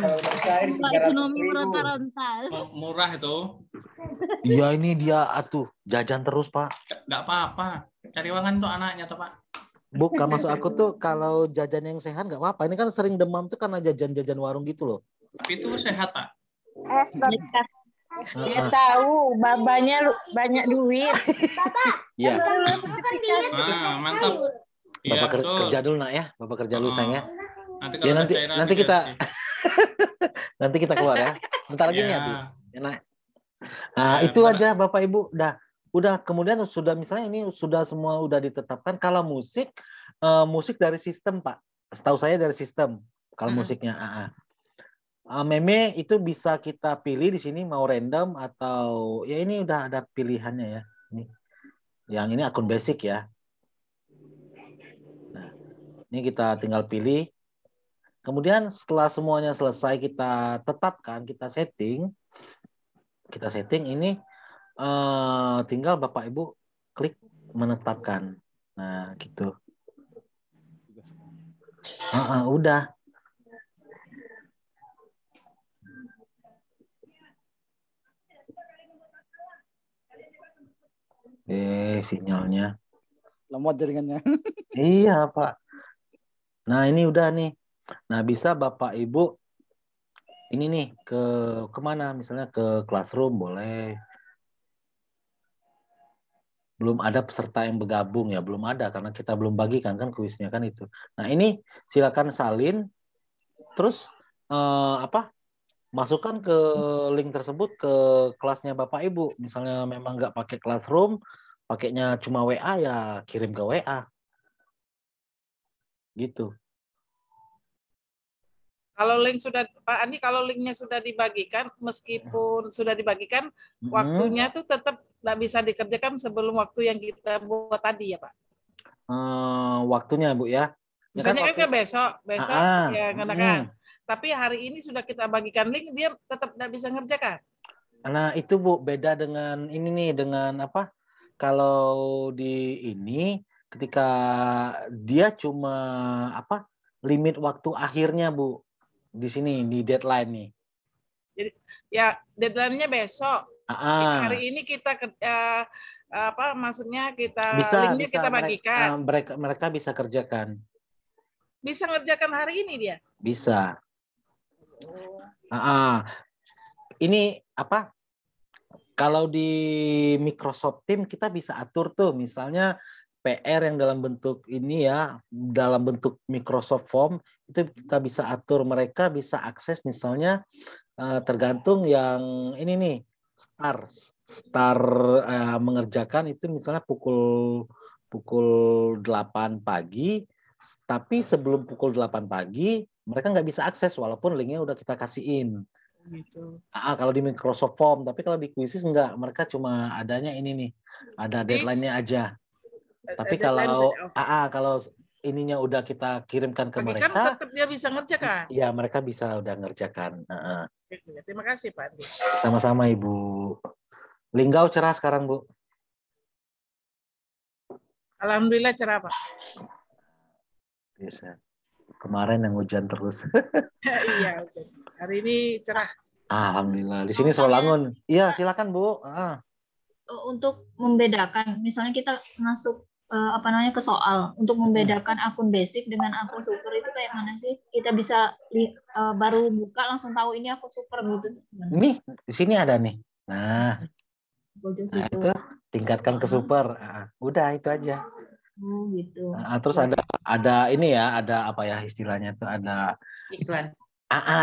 Kalau bersaing Ekonomi 300.000. meronta-ronta. Murah itu. Iya ini dia atuh jajan terus Pak. Enggak apa-apa. Cari uangan untuk anaknya toh Pak. Bukan maksud aku tuh kalau jajan yang sehat nggak apa-apa. Ini kan sering demam tuh karena jajan-jajan warung gitu loh. Tapi itu sehat Pak. Dia tahu babanya banyak duit. Iya. Mantap. Bapak kerja dulu nak ya. Bapak kerja dulu sayang ya. Ya nanti kita nanti kita keluar ya. Bentar lagi nih habis. Enak. Nah, itu aja Bapak Ibu. Udah kemudian sudah misalnya ini sudah semua udah ditetapkan. Kalau musik musik dari sistem Pak. Setahu saya dari sistem. Kalau musiknya meme itu bisa kita pilih di sini mau random atau ya ini udah ada pilihannya ya. Yang ini akun basic ya. Nah, ini kita tinggal pilih. Kemudian setelah semuanya selesai kita tetapkan, kita setting ini tinggal Bapak Ibu klik menetapkan. Nah, gitu. Udah. Sinyalnya lemot jaringannya. Iya Pak. Nah ini udah nih. Nah bisa Bapak Ibu ini nih kemana? Misalnya ke classroom boleh. Belum ada peserta yang bergabung ya, belum ada karena kita belum bagikan kan kuisnya kan itu. Nah ini silakan salin. Terus masukkan ke link tersebut ke kelasnya Bapak Ibu. Misalnya memang nggak pakai classroom, pakainya cuma WA ya kirim ke WA. Gitu. Kalau link sudah Pak Andi, kalau linknya sudah dibagikan, meskipun sudah dibagikan, waktunya tuh tetap nggak bisa dikerjakan sebelum waktu yang kita buat tadi ya Pak. Waktunya Bu ya. Misalnya kan besok ya katakan. Tapi hari ini sudah kita bagikan link, dia tetap nggak bisa ngerjakan. Nah itu Bu beda dengan ini nih, dengan apa? Kalau di ini ketika dia cuma limit waktu akhirnya, Bu. Di sini, di deadline nih. Jadi ya deadline-nya besok. Hari ini kita maksudnya linknya kita bagikan. Mereka bisa kerjakan. Bisa ngerjakan hari ini dia? Bisa. Ini apa? Kalau di Microsoft Teams kita bisa atur tuh, misalnya PR yang dalam bentuk ini ya, dalam bentuk Microsoft Form, itu kita bisa atur, mereka bisa akses misalnya tergantung yang ini nih, start mengerjakan itu misalnya pukul 8 pagi, tapi sebelum pukul 8 pagi mereka nggak bisa akses walaupun linknya udah kita kasihin. Gitu. Kalau di Microsoft Form, tapi kalau di Quizzes enggak, mereka cuma adanya ini nih, ada deadline-nya aja. Tapi kalau ininya udah kita kirimkan ke mereka, tetap dia bisa ngerjakan. Iya, mereka bisa udah ngerjakan. Terima kasih Pak Andi. Sama-sama Ibu. Linggau cerah sekarang, Bu. Alhamdulillah cerah, Pak. Bisa. Kemarin yang hujan terus. Iya, hujan. Hari ini cerah. Alhamdulillah. Di sini Serolangun. Iya, silakan, Bu. Untuk membedakan, misalnya kita masuk ke soal, untuk membedakan akun basic dengan akun super itu kayak mana sih? Kita bisa baru buka langsung tahu ini akun super gitu. Ini di sini ada nih. Nah itu tingkatkan ke super. Udah itu aja. Oh gitu. Terus ada ini ya, ada apa ya istilahnya tuh, ada iklan.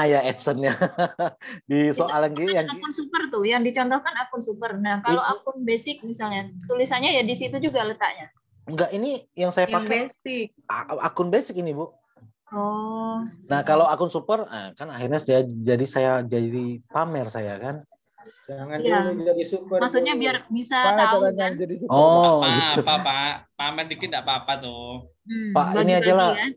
Ya AdSense-nya di soal yang akun super tuh, yang dicontohkan akun super. Nah kalau akun basic misalnya tulisannya ya di situ juga letaknya. Enggak, ini yang saya pakai basic. Akun basic ini, Bu. Oh. Nah kalau akun super kan akhirnya saya jadi pamer saya kan. Jangan dulu jadi super. Maksudnya biar bisa tahu kan. Gitu. Pak. Pamer dikit enggak apa-apa tuh. Pak ini aja lah. Kan?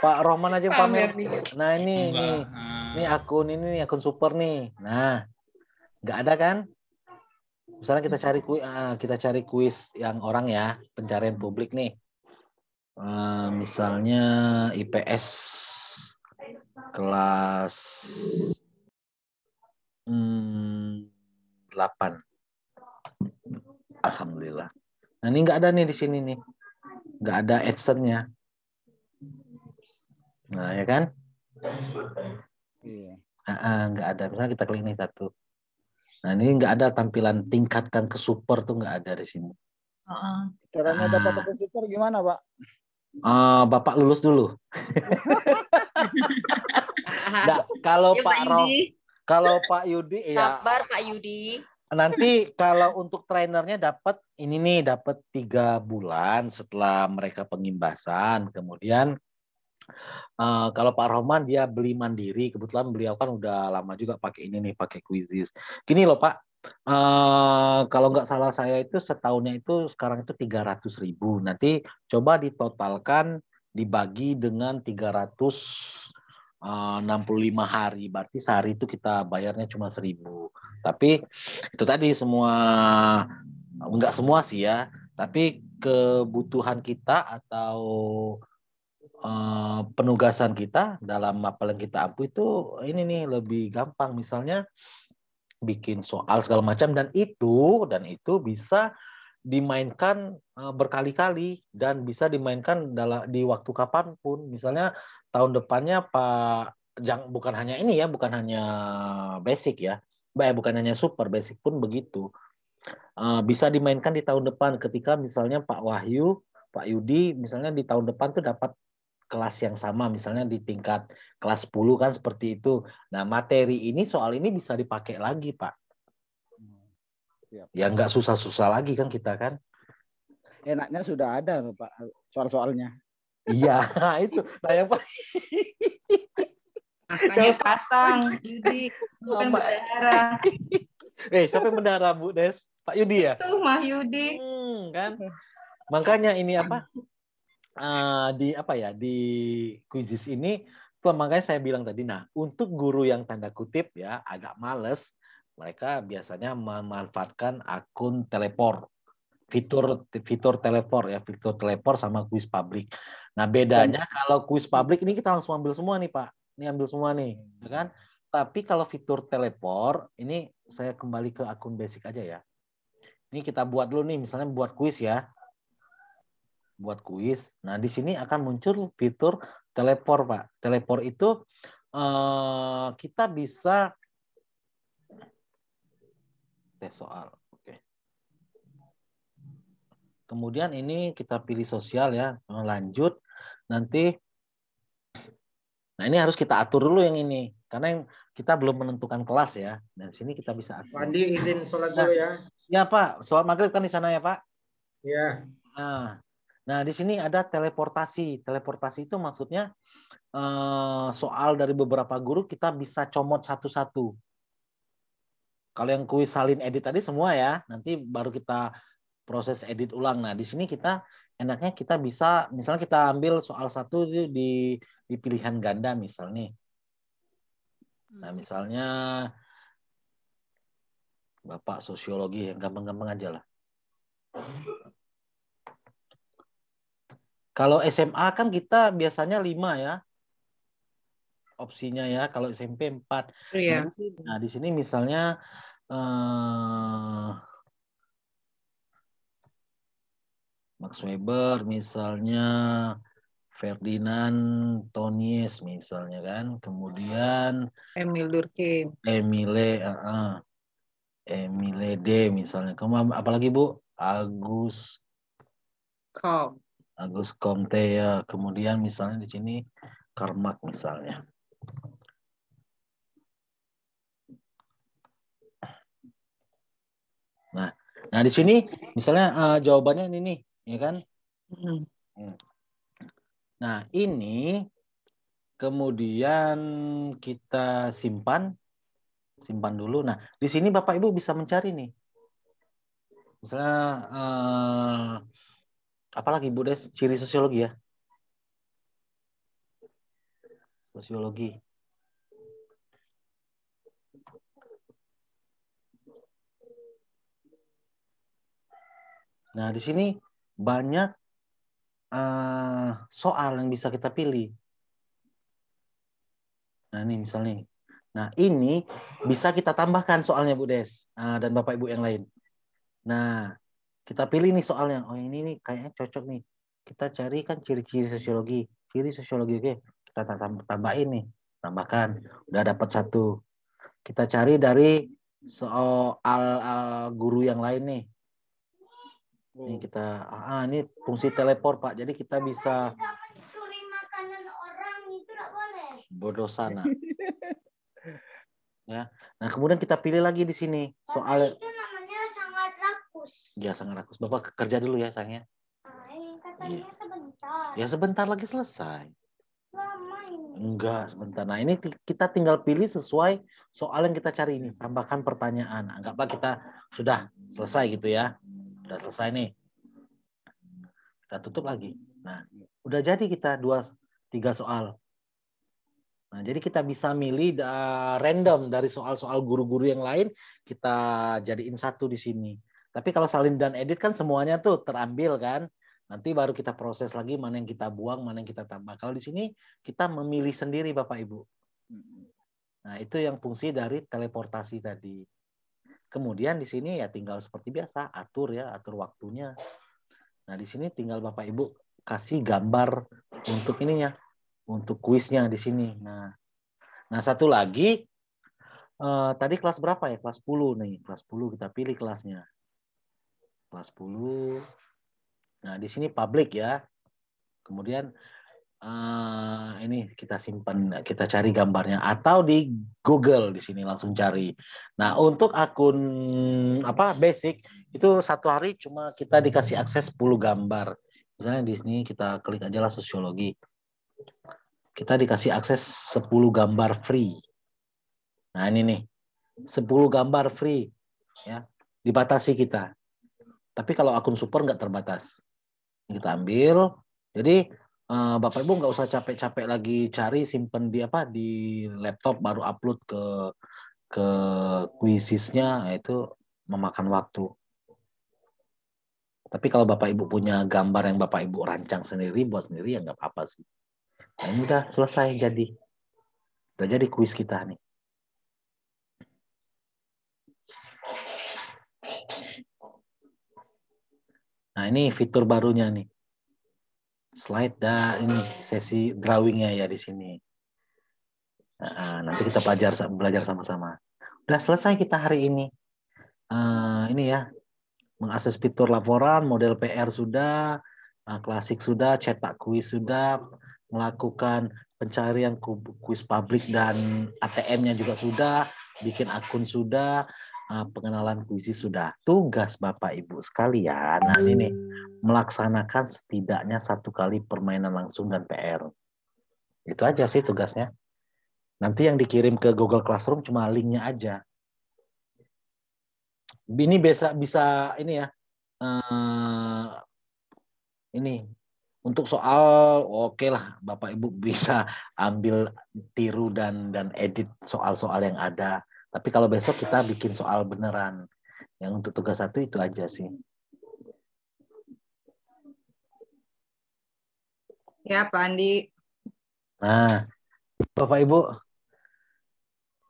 Pak Rohman aja pamer. Nah ini akun super nih. Nah, nggak ada kan? Misalnya kita cari kuis yang orang ya, pencarian publik nih. Misalnya IPS kelas 8. Alhamdulillah. Nah ini nggak ada nih di sini nih, nggak ada AdSense-nya. Nah ya kan? Iya. Nggak ada. Misalnya kita klik nih satu. Nah ini nggak ada tampilan tingkatkan ke super tuh, nggak ada di sini. Caranya dapat akun super gimana, Pak? Bapak lulus dulu. Nah, kalau Pak Yudi ya. Sabar Pak Yudi. Nanti kalau untuk trainernya dapat 3 bulan setelah mereka pengimbasan. Kemudian kalau Pak Rohman dia beli mandiri, kebetulan beliau kan udah lama juga pakai pakai Quizzes. Gini loh Pak, kalau nggak salah saya itu setahunnya itu sekarang itu 300.000. Nanti coba ditotalkan dibagi dengan 365 hari, berarti sehari itu kita bayarnya cuma 1.000. Tapi itu tadi nggak semua sih ya, tapi kebutuhan kita atau penugasan kita dalam mapel yang kita ampu itu ini nih lebih gampang, misalnya bikin soal segala macam, dan itu bisa dimainkan berkali-kali dan bisa dimainkan di waktu kapanpun. Misalnya tahun depannya bukan hanya ini ya, bukan hanya basic ya, bukan hanya super, basic pun begitu. Bisa dimainkan di tahun depan ketika misalnya Pak Wahyu, Pak Yudi misalnya di tahun depan tuh dapat kelas yang sama, misalnya di tingkat kelas 10 kan seperti itu. Nah, materi ini, soal ini bisa dipakai lagi, Pak. Ya nggak susah-susah lagi kan kita kan. Enaknya sudah ada, Pak, soal-soalnya. Iya, itu. Nah, yang Pak. Makanya pasang, Yudi. Bukan bendahara. Siapa yang bendahara, Bu Des? Pak Yudi ya? Itu Mah Yudi. Kan? Makanya ini apa? Di Quizzes ini tuh, makanya saya bilang tadi, nah untuk guru yang tanda kutip ya agak males, mereka biasanya memanfaatkan akun teleport. fitur teleport ya, fitur teleport sama kuis publik. Nah, bedanya kalau kuis publik ini kita langsung ambil semua nih, Pak. Ini ambil semua nih, ya kan? Tapi kalau fitur teleport ini saya kembali ke akun basic aja ya. Ini kita buat dulu nih, misalnya buat kuis ya. Buat kuis. Nah, di sini akan muncul fitur teleport, Pak. Teleport itu kita bisa tes soal. Oke. Kemudian ini kita pilih sosial ya, lanjut. Nanti, nah ini harus kita atur dulu yang ini, karena yang kita belum menentukan kelas ya. Dan sini kita bisa atur. Pak Andi izin sholat dulu ya. Ya Pak, sholat maghrib kan di sana ya Pak. Ya. Nah di sini ada teleportasi. Teleportasi itu maksudnya soal dari beberapa guru kita bisa comot satu-satu. Kalau yang kuis salin edit tadi semua ya, nanti baru kita proses edit ulang. Nah di sini kita enaknya kita bisa, misalnya kita ambil soal satu di pilihan ganda misalnya. Nah misalnya Bapak sosiologi yang gampang-gampang aja lah. Kalau SMA kan kita biasanya 5 ya. Opsinya ya, kalau SMP 4. Iya. Nah, di sini misalnya Max Weber misalnya, Ferdinand Tonies misalnya kan, kemudian Emil Durkheim. Emile D misalnya. Kemudian apalagi Bu? Agus Comte ya. Kemudian misalnya di sini Karmak misalnya. Nah di sini misalnya jawabannya ini nih, ya kan? Nah ini kemudian kita simpan dulu. Nah di sini Bapak Ibu bisa mencari nih, misalnya apalagi Bu Des, ciri sosiologi ya, sosiologi. Nah, di sini banyak soal yang bisa kita pilih. Nah, ini misalnya. Nah, ini bisa kita tambahkan soalnya, Bu Des. Dan Bapak Ibu yang lain. Nah, kita pilih nih soalnya. Oh, ini nih kayaknya cocok nih. Kita cari kan ciri-ciri sosiologi. Ciri sosiologi, oke. Kita tambahin nih. Tambahkan. Udah dapat 1. Kita cari dari soal guru yang lain nih. Ini kita, ini fungsi teleport Pak. Jadi kita bisa Curi makanan orang itu tidak boleh. Bodoh sana. Ya. Nah kemudian kita pilih lagi di sini soal. Itu namanya sangat rakus. Ya sangat rakus. Bapak kerja dulu ya sayangnya. Katanya sebentar. Ya sebentar lagi selesai. Lama ini. Enggak sebentar. Nah ini kita tinggal pilih sesuai soal yang kita cari ini. Tambahkan pertanyaan. Anggaplah kita sudah selesai gitu ya. Udah selesai nih. Kita tutup lagi. Nah, udah jadi kita 2-3 soal. Nah, jadi kita bisa milih random dari soal-soal guru-guru yang lain, kita jadiin 1 di sini. Tapi kalau salin dan edit kan semuanya tuh terambil kan. Nanti baru kita proses lagi mana yang kita buang, mana yang kita tambah. Kalau di sini kita memilih sendiri Bapak Ibu. Nah, itu yang fungsi dari teleportasi tadi. Kemudian di sini ya tinggal seperti biasa, atur waktunya. Nah, di sini tinggal Bapak Ibu kasih gambar untuk ininya, untuk kuisnya di sini. Nah, satu lagi, tadi kelas berapa ya? Kelas 10 nih, kelas 10 kita pilih kelasnya. Kelas 10. Nah, di sini public ya. Kemudian ini kita simpan, kita cari gambarnya atau di Google di sini langsung cari. Nah, untuk akun basic itu 1 hari cuma kita dikasih akses 10 gambar. Misalnya di sini kita klik aja lah sosiologi. Kita dikasih akses 10 gambar free. Nah, ini nih. 10 gambar free ya. Dibatasi kita. Tapi kalau akun super nggak terbatas. Kita ambil. Jadi Bapak Ibu nggak usah capek-capek lagi cari, simpen di laptop baru upload ke Quiziznya, itu memakan waktu. Tapi kalau Bapak Ibu punya gambar yang Bapak Ibu rancang sendiri, buat sendiri, ya nggak apa-apa sih. Nah, ini udah selesai jadi. Udah jadi kuis kita nih. Nah, ini fitur barunya nih. Slide dan ini sesi drawingnya ya di sini. Nah, nanti kita belajar sama-sama. Udah selesai kita hari ini. Ini ya. Mengakses fitur laporan, model PR sudah, klasik sudah, cetak kuis sudah, melakukan pencarian kuis publik dan ATM-nya juga sudah, bikin akun sudah, pengenalan kuisi sudah. Tugas Bapak Ibu sekalian, nah ini nih, melaksanakan setidaknya 1 kali permainan langsung dan PR. Itu aja sih tugasnya. Nanti yang dikirim ke Google Classroom cuma linknya aja. Ini bisa ini ya. Ini untuk soal oke lah Bapak Ibu bisa ambil tiru dan edit soal-soal yang ada. Tapi kalau besok kita bikin soal beneran. Yang untuk tugas 1 itu aja sih. Ya, Pak Andi. Nah, Bapak Ibu,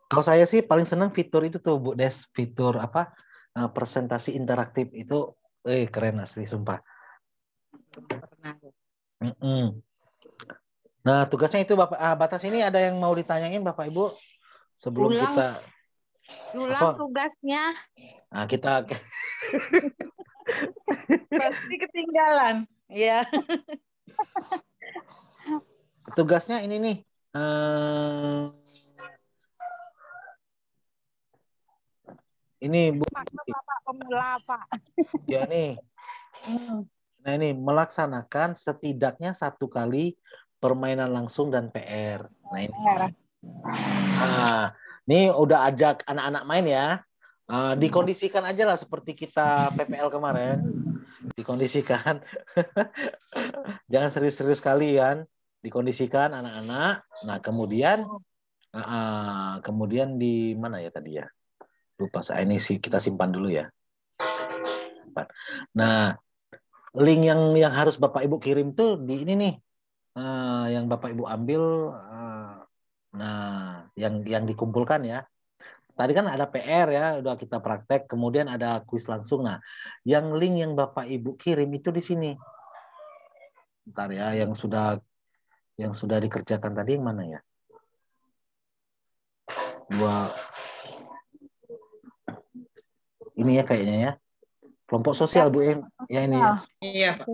kalau saya sih paling senang fitur itu tuh Bu Des, fitur apa? Presentasi interaktif itu keren asli sumpah. Nah, tugasnya itu Bapak batas ini ada yang mau ditanyain Bapak Ibu sebelum kita tugasnya. Nah, kita Pasti ketinggalan. Ya. Tugasnya ini nih. Ini Bu. Bapak pemula, Pak. Ya nih. Nah ini melaksanakan setidaknya 1 kali permainan langsung dan PR. Nah ini. Nah, ini udah ajak anak-anak main ya. Dikondisikan aja lah seperti kita PPL kemarin. Dikondisikan. Jangan serius-serius kalian. Dikondisikan anak-anak. Nah kemudian di mana ya tadi ya? Lupa saya ini sih kita simpan dulu ya. Nah, link yang harus Bapak Ibu kirim tuh di ini nih. Yang Bapak Ibu ambil yang dikumpulkan ya. Tadi kan ada PR ya, udah kita praktek, kemudian ada kuis langsung. Nah, yang link yang Bapak Ibu kirim itu di sini. Bentar ya, yang sudah dikerjakan tadi yang mana ya? Ini ya kayaknya ya. Kelompok sosial Bu ya ini ya. Iya, Pak.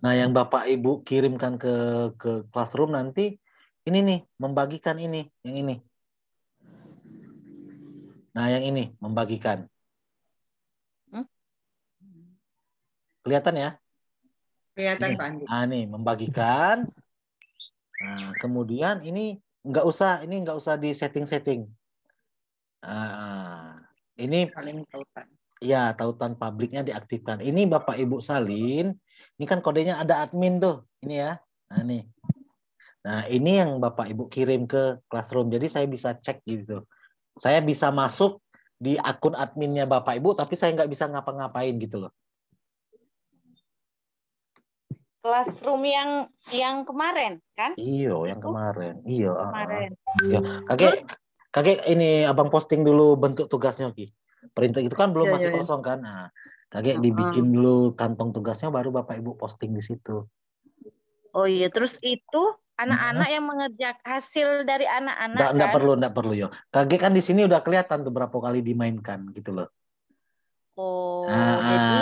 Nah, yang Bapak Ibu kirimkan ke Classroom nanti ini nih, membagikan ini, yang ini. Nah, yang ini membagikan. Kelihatan ya? Kelihatan, ini. Pak Andi. Nih, membagikan. Nah, kemudian ini nggak usah di setting-setting. Ini ya tautan publiknya diaktifkan. Ini Bapak Ibu salin. Ini kan kodenya ada admin tuh. Ini ya. Nah, nih. Nah, ini yang Bapak Ibu kirim ke Classroom. Jadi saya bisa cek gitu. Saya bisa masuk di akun adminnya Bapak Ibu, tapi saya nggak bisa ngapa-ngapain gitu loh. Classroom yang kemarin kan? Iya, yang kemarin. Iya. Kemarin. Iya. Kakek ini abang posting dulu bentuk tugasnya Ki. Perintah itu kan belum masih kosong kan. Nah, kakek dibikin dulu kantong tugasnya baru Bapak Ibu posting di situ. Oh iya, terus itu anak-anak yang mengerjakan hasil dari anak-anak kan? Enggak perlu ya. Kakek kan di sini udah kelihatan tuh berapa kali dimainkan gitu loh. Oh, jadi kita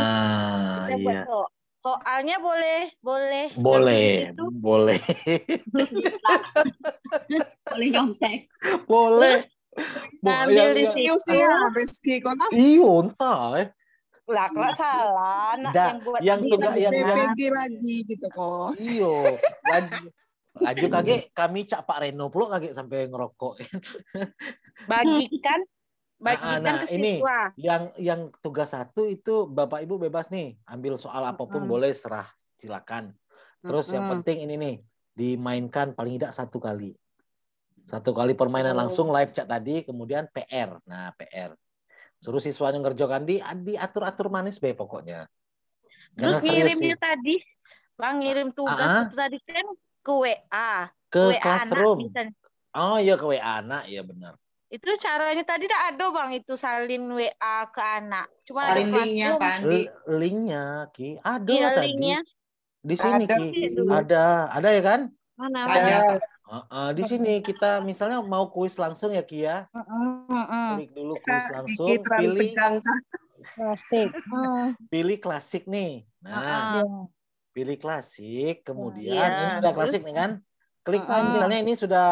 buat soalnya boleh. Boleh. Boleh nyontek. Boleh. Ngambil di situ. Iyo, entah. Lah, kalau salah anak yang buat yang tugas yang PPG lagi gitu kok. Iyo. Laju kakek kami cak Pak Reno pula kakek sampai ngerokok. Bagikan nah ke ini siswa. yang tugas 1 itu Bapak Ibu bebas nih ambil soal apapun boleh serah silakan. Terus yang penting ini nih dimainkan paling tidak 1 kali. 1 kali permainan langsung live chat tadi, kemudian PR. Nah PR Suruh siswanya ngerjakan diatur-atur manis be pokoknya. Terus Jangan serius sih. ngirimnya tadi, Bang ngirim tugas itu tadi kan ke WA. Ke WA classroom. anak misalnya. Oh iya, ke WA anak, ya benar. Itu caranya tadi tidak ada Bang, itu salin WA ke anak. Cuma ada Salin linknya classroom. Pak Andi. Linknya Ki, ada Iya, tadi. linknya. Di sini Ada, Ki, Ki. ada ya kan? Mana? Ada. Di sini kita misalnya mau kuis langsung ya Ki ya. Klik dulu kuis langsung, pilih klasik. Pilih klasik nih. Nah, pilih klasik, kemudian Iya. ini udah klasik nih kan? Klik misalnya ini sudah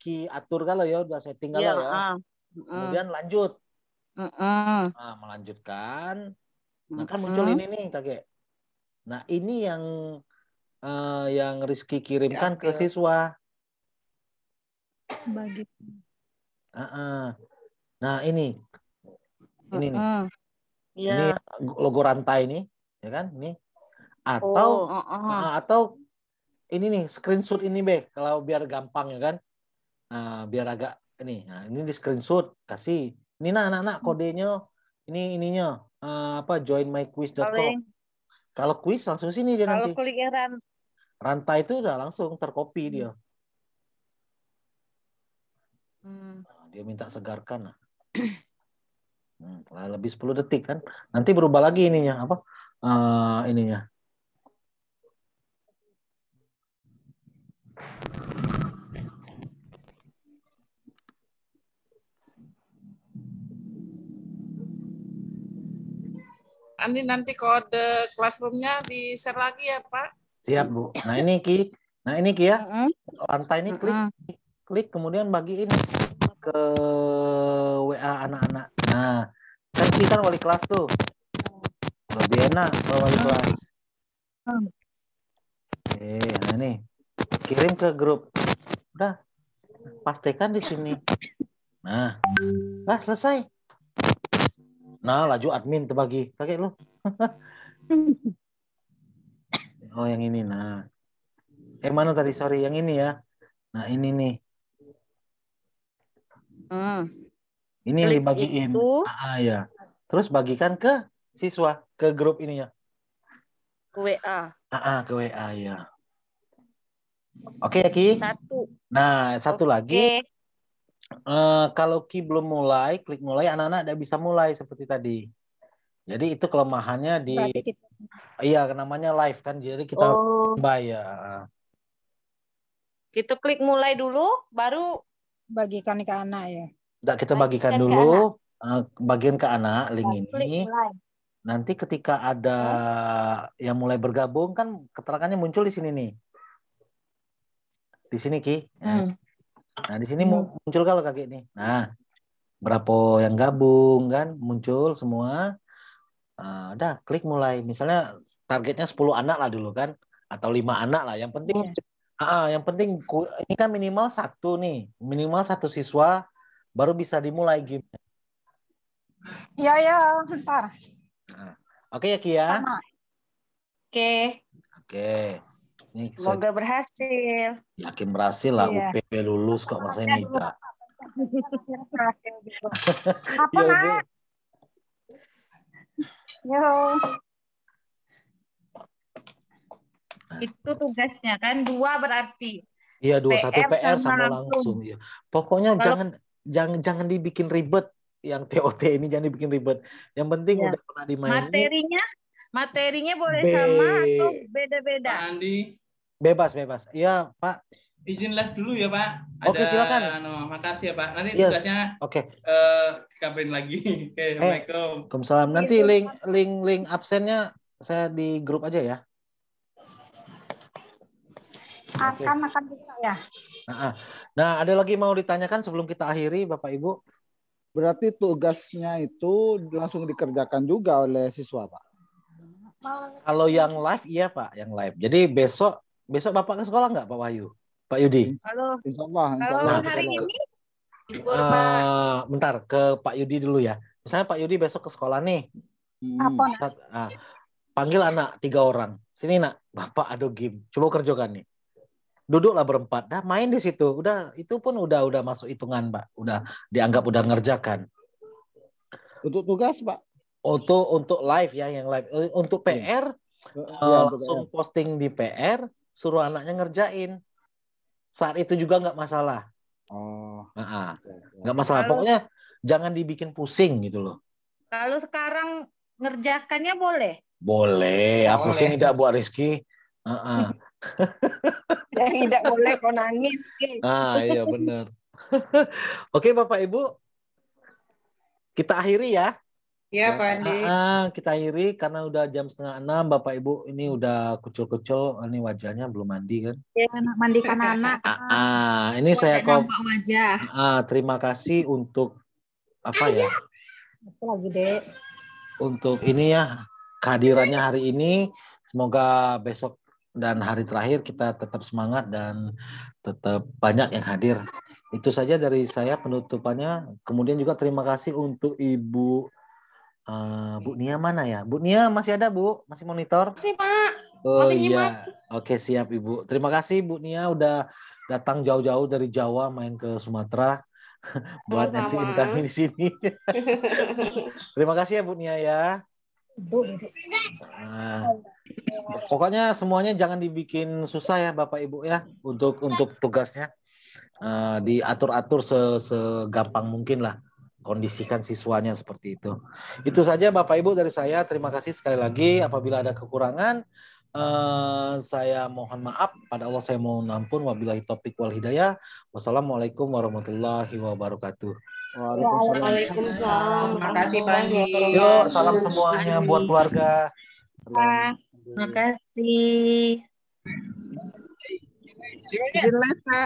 Ki atur kalau ya, udah setting kalau ya. Kemudian lanjut. Nah, melanjutkan. Nah, kan muncul ini nih, Kage. Nah, ini yang Rizky kirimkan ke siswa. Bagi. Nah, ini nih. Iya. Ini logo rantai nih, ya kan? Ini. Atau ini nih screenshot ini be, kalau biar gampang ya kan? Nah, biar agak ini. Nah, ini di screenshot, kasih. Ini anak-anak kodenya, ini ininya joinmyquiz.com. Kalau quiz langsung sini dia nanti. Kalau klik yang rantai itu udah langsung tercopy dia. Nah, dia minta segarkan. Lebih 10 detik kan. Nanti berubah lagi ininya ininya. Andi nanti kode classroom-nya di-share lagi ya, Pak. Siap, Bu. Nah, ini Ki ya. Lantai ini klik kemudian bagiin ke WA anak-anak. Nah, kan kita wali kelas tuh. Lebih enak kalau wali kelas. Oke, nah ini kirim ke grup. Udah, pastikan di sini. Nah, selesai. Nah, laju admin terbagi. Pakai lu. Oh, yang ini. Nah. Mana tadi? Sorry, yang ini ya. Nah, ini nih. Ini yang dibagiin. Ya. Terus bagikan ke siswa, ke grup ininya. Ke WA. Ke WA ya. Oke ya, Ki? Nah, satu lagi. Kalau Ki belum mulai, klik mulai, anak-anak tidak bisa mulai seperti tadi. Jadi itu kelemahannya di namanya live kan. Jadi kita bayar. Kita klik mulai dulu, baru bagikan ke anak ya. Tidak, kita bagikan dulu bagian ke anak link ini. Nanti ketika ada yang mulai bergabung kan keterangannya muncul di sini nih. Di sini Ki. Nah, di sini muncul kalau kakek nih. Nah, berapa yang gabung kan muncul semua. Udah klik mulai. Misalnya targetnya 10 anak lah dulu kan, atau 5 anak lah. Yang penting ini kan minimal 1 nih, minimal 1 siswa baru bisa dimulai game. Iya, ntar. Oke ya Ki ya. Oke. Ini semoga berhasil. Yakin berhasil lah, UPP lulus kok masa ini tidak. Berhasil gitu. Apa Nak? Yo. Itu tugasnya kan 2 berarti. Iya 2, 1 PR sama langsung. Ya. Pokoknya jangan dibikin ribet. Yang TOT ini jangan dibikin ribet. Yang penting udah pernah dimainin. Materinya boleh sama atau beda-beda? Pak Andi. Bebas. Iya, Pak. Izin live dulu ya, Pak. Oke, silakan. Makasih ya, Pak. Nanti tugasnya dikabarin lagi. Oke, Assalamualaikum. Waalaikumsalam. Nanti link absennya saya di grup aja ya. Akan bisa ya. Nah, ada lagi mau ditanyakan sebelum kita akhiri, Bapak Ibu? Berarti tugasnya itu langsung dikerjakan juga oleh siswa, Pak? Kalau yang live, iya Pak, yang live. Jadi besok Bapak ke sekolah nggak, Pak Wahyu? Pak Yudi? Kalau Nah, hari ini? Bentar, ke Pak Yudi dulu ya. Misalnya Pak Yudi besok ke sekolah nih. Panggil anak 3 orang. Sini nak, Bapak ada game. Coba kerjakan nih. Duduklah berempat. Dah main di situ. Udah itu pun udah masuk hitungan, Pak. Udah dianggap udah ngerjakan. Untuk tugas, Pak. Untuk live ya, yang live. Untuk PR langsung posting di PR, suruh anaknya ngerjain. Saat itu juga nggak masalah. Oh. Nggak masalah. Pokoknya jangan dibikin pusing gitu loh. Kalau sekarang ngerjakannya boleh? Boleh. Pusing tidak buat Rizky. Yang tidak boleh kau nangis. Iya benar. Oke Bapak Ibu, kita akhiri ya. Iya Pak Andi. Kita akhiri karena udah jam 5:30. Bapak Ibu ini udah kucul-kucul, ini wajahnya belum mandi kan? Ya, mandikan anak. Ini saya wajah. Terima kasih untuk apa ya? Lagi Dek. Untuk ini ya kehadirannya hari ini. Semoga besok dan hari terakhir kita tetap semangat dan tetap banyak yang hadir. Itu saja dari saya penutupannya. Kemudian juga terima kasih untuk Ibu Bu Nia mana ya? Bu Nia masih ada Bu? Masih monitor? Masih Pak. Oh Masih iya. Oke siap Ibu. Terima kasih Bu Nia udah datang jauh-jauh dari Jawa main ke Sumatera buat MC-in kami di sini. Terima kasih ya Bu Nia ya. Pokoknya semuanya jangan dibikin susah ya Bapak Ibu ya untuk tugasnya. Diatur-atur segampang mungkin lah. Kondisikan siswanya seperti itu. Itu saja Bapak Ibu dari saya. Terima kasih sekali lagi. Apabila ada kekurangan, saya mohon maaf. Pada Allah saya mohon ampun. Wabillahi taufiq wal hidayah. Wassalamualaikum warahmatullahi wabarakatuh. Waalaikumsalam. Terima kasih Pak Andi. Yuk, salam semuanya buat keluarga. Terima kasih. Izin live, Pak.